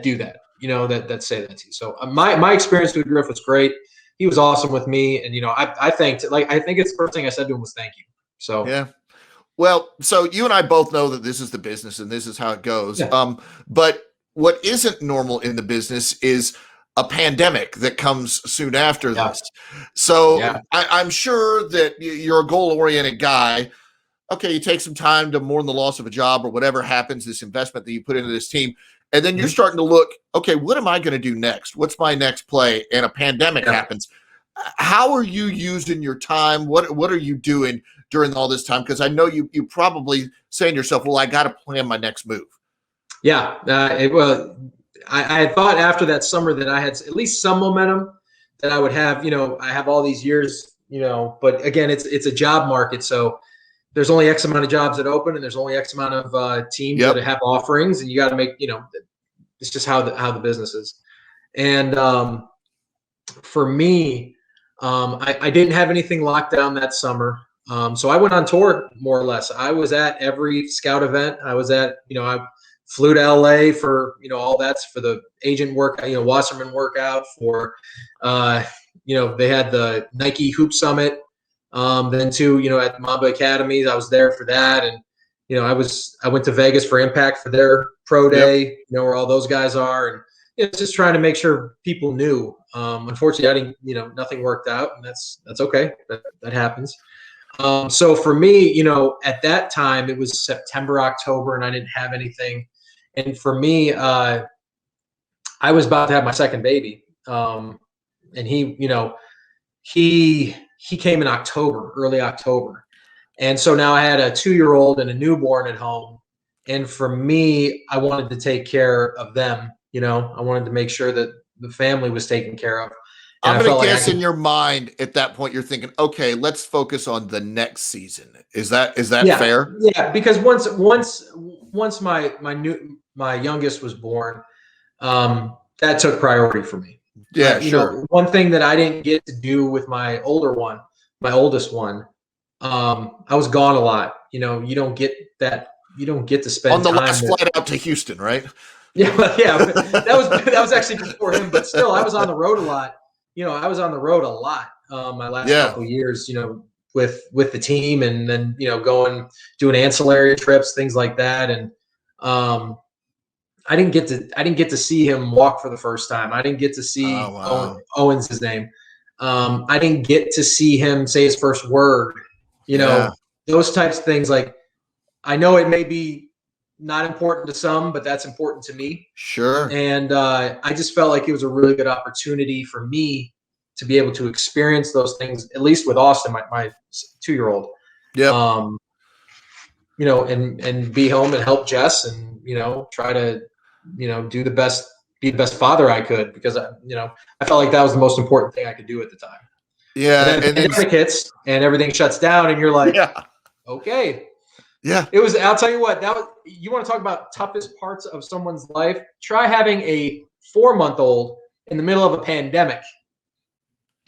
do that, that say that to you. So my experience with Griff was great. He was awesome with me, and I thanked, like, I think it's the first thing I said to him was thank you. So Yeah. Well, so you and I both know that this is the business and this is how it goes. yeah. But what isn't normal in the business is a pandemic that comes soon after Yeah. this. So Yeah. I'm sure that you're a goal-oriented guy. Okay, you take some time to mourn the loss of a job or whatever happens, this investment that you put into this team. And then you're starting to look, okay, what am I going to do next? What's my next play? And a pandemic happens. How are you using your time? What are you doing during all this time? Because I know you probably saying to yourself, well, I got to plan my next move. Yeah. Well, I thought after that summer that I had at least some momentum, that I would have, I have all these years, but again, it's a job market. So there's only X amount of jobs that open, and there's only X amount of teams that have offerings, and you got to make, it's just how the business is. And for me, I didn't have anything locked down that summer. So I went on tour more or less. I was at every scout event. I was at, I flew to LA for, all that's for the agent work, Wasserman workout for, they had the Nike Hoop Summit. Then too, at Mamba Academies, I was there for that. And, I went to Vegas for Impact for their pro day, where all those guys are. And just trying to make sure people knew. Unfortunately, I didn't, nothing worked out, and that's okay. That happens. So for me, at that time, it was September, October, and I didn't have anything. And for me, I was about to have my second baby. And he came in October, early October. And so now I had a 2-year-old and a newborn at home. And for me, I wanted to take care of them. I wanted to make sure that the family was taken care of. And I'm going to guess in your mind at that point, you're thinking, okay, let's focus on the next season. Is that fair? Yeah. Because once my youngest was born, that took priority for me. Yeah, sure. One thing that I didn't get to do with my oldest one, I was gone a lot. You don't get that. You don't get to spend on the time last flight out to Houston, right? Yeah. That was actually before him, but still, I was on the road a lot. I was on the road a lot my last couple of years. With the team, and then doing ancillary trips, things like that, and I didn't get to see him walk for the first time. I didn't get to see Owen's his name. I didn't get to see him say his first word. Those types of things. Like, I know it may be not important to some, but that's important to me. Sure. And I just felt like it was a really good opportunity for me to be able to experience those things, at least with Austin, my 2-year-old. Yeah. And be home and help Jess, and try to be the best father I could, because I felt like that was the most important thing I could do at the time. Yeah. And then pandemic hits and everything shuts down, and you're like, okay. Yeah. It was, I'll tell you what, you want to talk about toughest parts of someone's life? Try having a 4-month-old in the middle of a pandemic.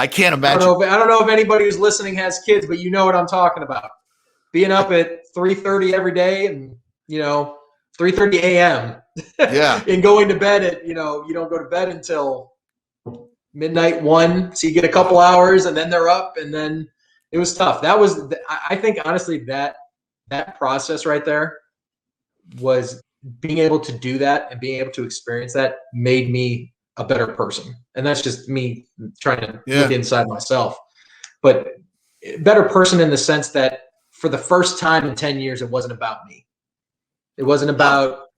I can't imagine. I don't know if anybody who's listening has kids, but you know what I'm talking about. Being up at 3:30 every day, and 3:30 a.m. Yeah. and going to bed at, you don't go to bed until midnight 1, so you get a couple hours, and then they're up, and then it was tough. That was, I think, honestly, that process right there was being able to do that and being able to experience that made me a better person. And that's just me trying to look inside myself, but better person in the sense that for the first time in 10 years, it wasn't about me. It wasn't about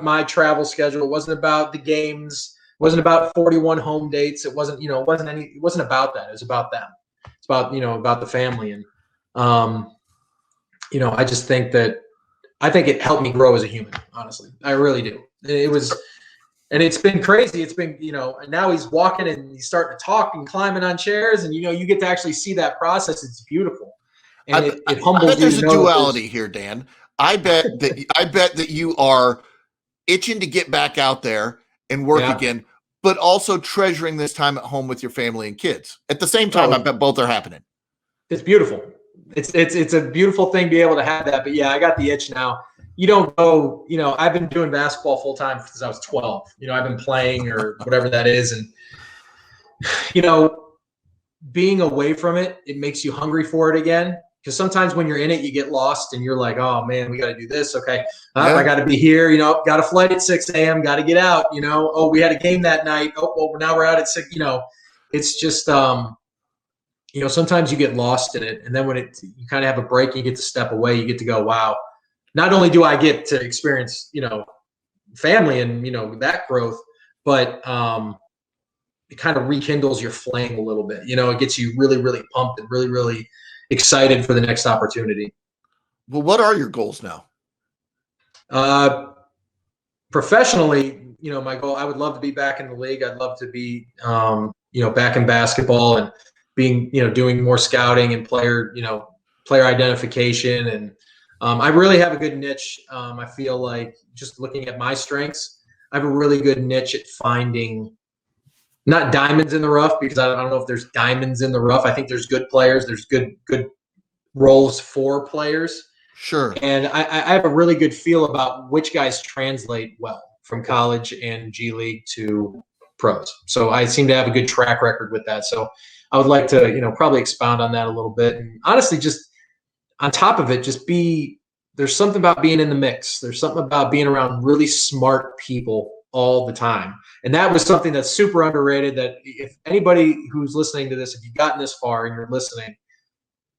my travel schedule. It wasn't about the games. It wasn't about 41 home dates. It wasn't, it wasn't about that. It was about them. It's about, about the family. And, I just think it helped me grow as a human. Honestly, I really do. It was, and it's been crazy. It's been, and now he's walking and he's starting to talk and climbing on chairs, and, you get to actually see that process. It's beautiful. And it humbles you. There's a duality here, Dan. I bet that you are itching to get back out there and work again, but also treasuring this time at home with your family and kids. At the same time, I bet both are happening. It's beautiful. It's a beautiful thing to be able to have that. But yeah, I got the itch now. You don't go, I've been doing basketball full time since I was 12. I've been playing or whatever that is. And, being away from it, it makes you hungry for it again. Because sometimes when you're in it, you get lost and you're like, oh man, we got to do this. Okay. I got to be here, got a flight at 6 a.m. Got to get out, oh, we had a game that night. Oh, well, now we're out at 6, it's just, sometimes you get lost in it. And then when you kind of have a break, you get to step away, you get to go, wow, not only do I get to experience, family and, that growth, but it kind of rekindles your flame a little bit. It gets you really, really pumped and really, really excited for the next opportunity. Well, what are your goals now? Professionally, my goal, I would love to be back in the league. I'd love to be, back in basketball and being, doing more scouting and player identification. And I really have a good niche. I feel like just looking at my strengths, I have a really good niche at finding not diamonds in the rough, because I don't know if there's diamonds in the rough. I think there's good players. There's good roles for players. Sure. And I have a really good feel about which guys translate well from college and G League to pros. So I seem to have a good track record with that. So I would like to, probably expound on that a little bit. And honestly, just on top of it, there's something about being in the mix. There's something about being around really smart people all the time. And that was something that's super underrated, that if anybody who's listening to this, if you've gotten this far and you're listening,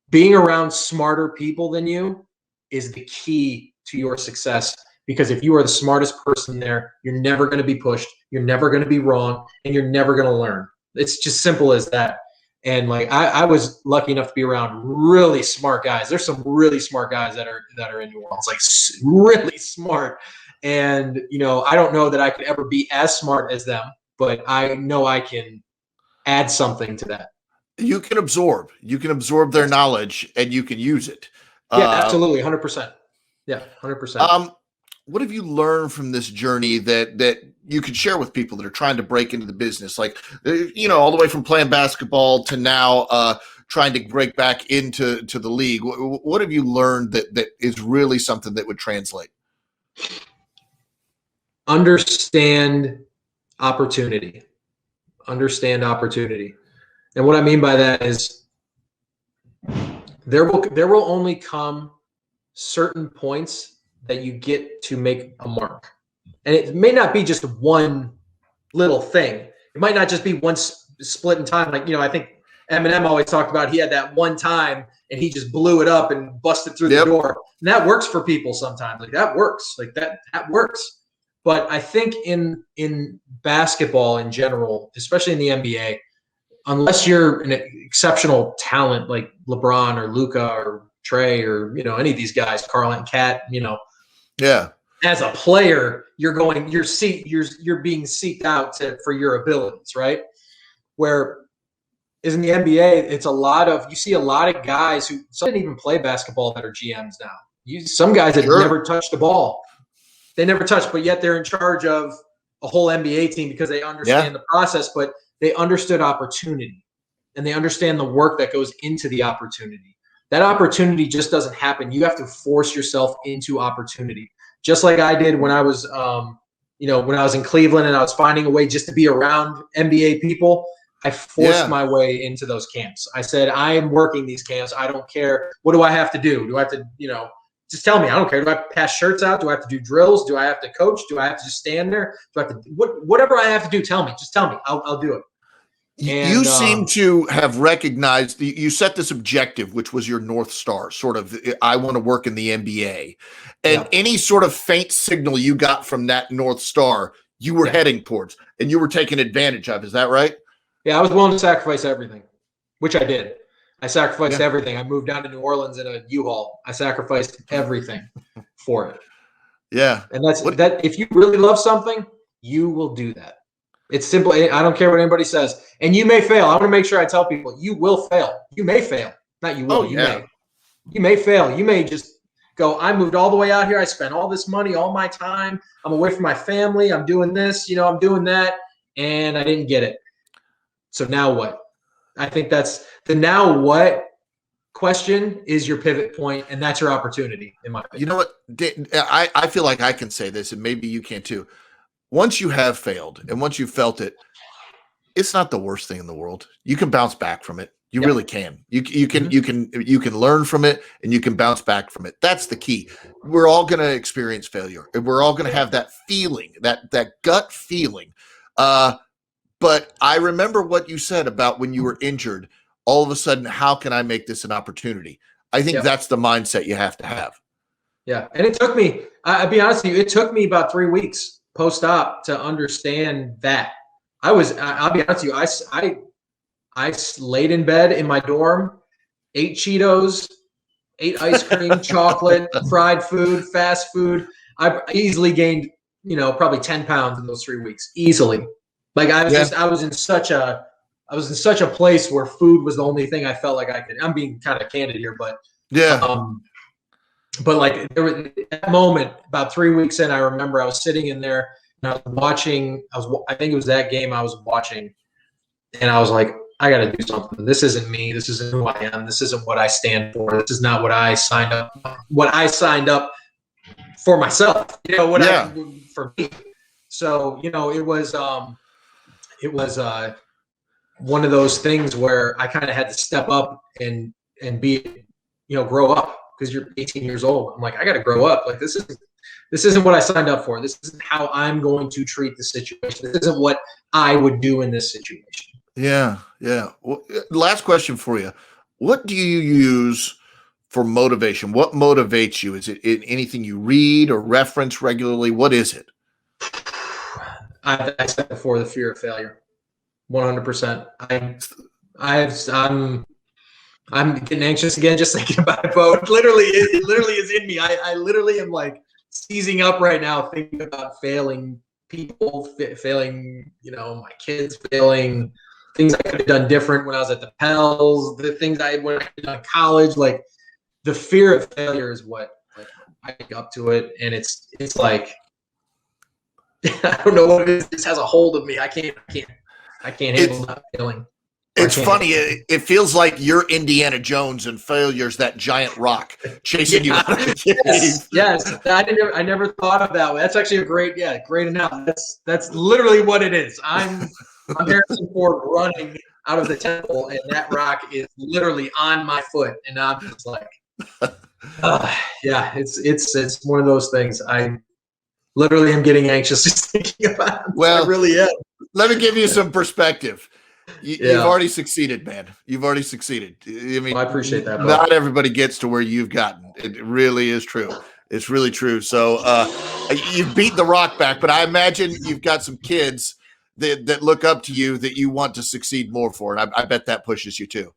being around smarter people than you is the key to your success. Because if you are the smartest person there, you're never going to be pushed, you're never going to be wrong, and you're never going to learn. It's just simple as that. And like I was lucky enough to be around really smart guys. There's some really smart guys that are in New Orleans, like really smart. And I don't know that I could ever be as smart as them, but I know I can add something to that. You can absorb their knowledge and you can use it. Yeah, absolutely. 100%. Yeah. 100%. What have you learned from this journey that you could share with people that are trying to break into the business? Like, all the way from playing basketball to now trying to break back into the league. What have you learned that is really something that would translate? Understand opportunity. Understand opportunity. And what I mean by that is there will only come certain points that you get to make a mark. And it may not be just one little thing. It might not just be one split in time. Like, I think Eminem always talked about he had that one time and he just blew it up and busted through the door. And that works for people sometimes. Like that works. Like that works. But I think in basketball in general, especially in the NBA, unless you're an exceptional talent like LeBron or Luka or Trey or, any of these guys, Carl and Cat, as a player, you're being seeked out for your abilities, right? Where is in the NBA, you see a lot of guys who some didn't even play basketball that are GMs now. Some guys that never touched the ball. They never touched, but yet they're in charge of a whole NBA team because they understand the process, but they understood opportunity and they understand the work that goes into the opportunity. That opportunity just doesn't happen. You have to force yourself into opportunity. Just like I did when I was, when I was in Cleveland and I was finding a way just to be around NBA people, I forced my way into those camps. I said, I am working these camps. I don't care. What do I have to do? Do I have to, just tell me. I don't care. Do I have to pass shirts out? Do I have to do drills? Do I have to coach? Do I have to just stand there? Do I have to whatever I have to do? Tell me. Just tell me. I'll do it. And, you seem to have recognized you set this objective, which was your North Star, sort of, I want to work in the NBA. And any sort of faint signal you got from that North Star, you were heading towards and you were taking advantage of. Is that right? Yeah, I was willing to sacrifice everything, which I did. I sacrificed everything. I moved down to New Orleans in a U-Haul. I sacrificed everything for it. Yeah. And that if you really love something, you will do that. It's simple. I don't care what anybody says. And you may fail. I want to make sure I tell people you will fail. You may fail. Not you will. You may. You may fail. You may just go, I moved all the way out here. I spent all this money, all my time. I'm away from my family. I'm doing this, I'm doing that. And I didn't get it. So now what? I think that's the now what question is your pivot point, and that's your opportunity, in my opinion. You know what? I feel like I can say this, and maybe you can too. Once you have failed and once you felt it, it's not the worst thing in the world. You can bounce back from it. You really can. You can learn from it, and you can bounce back from it. That's the key. We're all going to experience failure, and we're all going to have that feeling, that gut feeling. But I remember what you said about when you were injured. All of a sudden, how can I make this an opportunity? I think that's the mindset you have to have. Yeah, and it took me. I'll be honest with you. It took me about 3 weeks post-op to understand that. I'll be honest with you. I laid in bed in my dorm, ate Cheetos, ate ice cream, chocolate, fried food, fast food. I easily gained, probably 10 pounds in those 3 weeks. Easily. Like I was in such a place where food was the only thing I felt like I could. I'm being kind of candid here, but but like there was that moment about 3 weeks in, I remember I was sitting in there and I was watching. I think it was that game I was watching, and I was like, I got to do something. This isn't me. This isn't who I am. This isn't what I stand for. This is not what I signed up. What I signed up for myself. For me. So it was one of those things where I kind of had to step up and be, grow up, because you're 18 years old. I'm like, I got to grow up. Like this isn't what I signed up for. This isn't how I'm going to treat the situation. This isn't what I would do in this situation. Yeah. Well, last question for you. What do you use for motivation? What motivates you? Is it anything you read or reference regularly? What is it? I said before, the fear of failure. 100%. I'm getting anxious again just thinking about it, but it literally is in me. I literally am like seizing up right now thinking about failing people, failing, my kids, failing things I could have done different when I was at the Pels, the things when I could have done in college. Like the fear of failure is what I pick up to it, and it's like I don't know what it is. It just has a hold of me. I can't handle that feeling. It's funny. It feels like you're Indiana Jones and failure's that giant rock chasing you out of the cave. Yes. I never thought of that way. That's actually a great analogy. That's literally what it is. I'm Harrison Ford running out of the temple, and that rock is literally on my foot, and I'm just like, it's one of those things. I literally am getting anxious just thinking about it. Well, I really am. Let me give you some perspective. You've already succeeded, man. You've already succeeded. I mean, I appreciate that. Not everybody gets to where you've gotten. It really is true. It's really true. So you've beat the rock back, but I imagine you've got some kids that look up to you that you want to succeed more for. And I bet that pushes you too.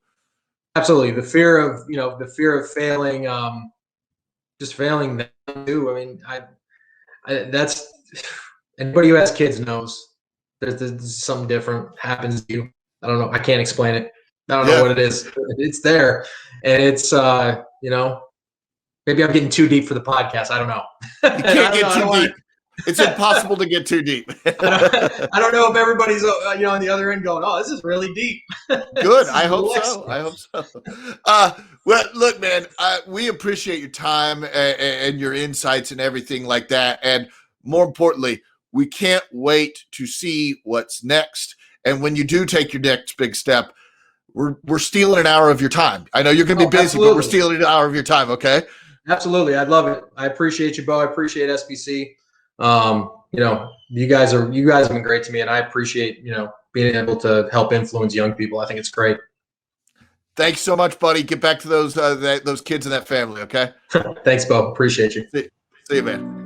Absolutely. The fear of failing, just failing them too. I mean, that's anybody who has kids knows there's something different happens to you. I don't know. I can't explain it. I don't know what it is. It's there, and it's maybe I'm getting too deep for the podcast. I don't know. You can't get too deep. It's impossible to get too deep. I don't know if everybody's on the other end going, "Oh, this is really deep." Good. I hope so. Well, look, man, we appreciate your time and your insights and everything like that. And more importantly, we can't wait to see what's next. And when you do take your next big step, we're stealing an hour of your time. I know you're going to be busy, absolutely. But we're stealing an hour of your time. Okay. Absolutely. I'd love it. I appreciate you, Bo. I appreciate SBC. You guys have been great to me, and I appreciate, being able to help influence young people. I think it's great. Thanks so much, buddy. Get back to those kids and that family. Okay. Thanks, Bo. Appreciate you. See you, man.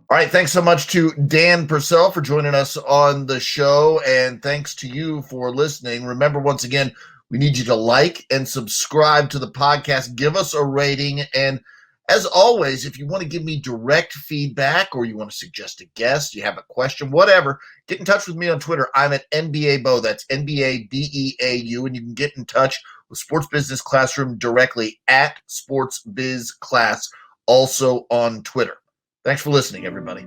All right. Thanks so much to Dan Purcell for joining us on the show. And thanks to you for listening. Remember, once again, we need you to like and subscribe to the podcast. Give us a rating. And as always, if you want to give me direct feedback or you want to suggest a guest, you have a question, whatever, get in touch with me on Twitter. I'm at NBA Bo. That's NBABEAU. And you can get in touch the Sports Business Classroom directly at Sports Biz Class, also on Twitter. Thanks for listening, everybody.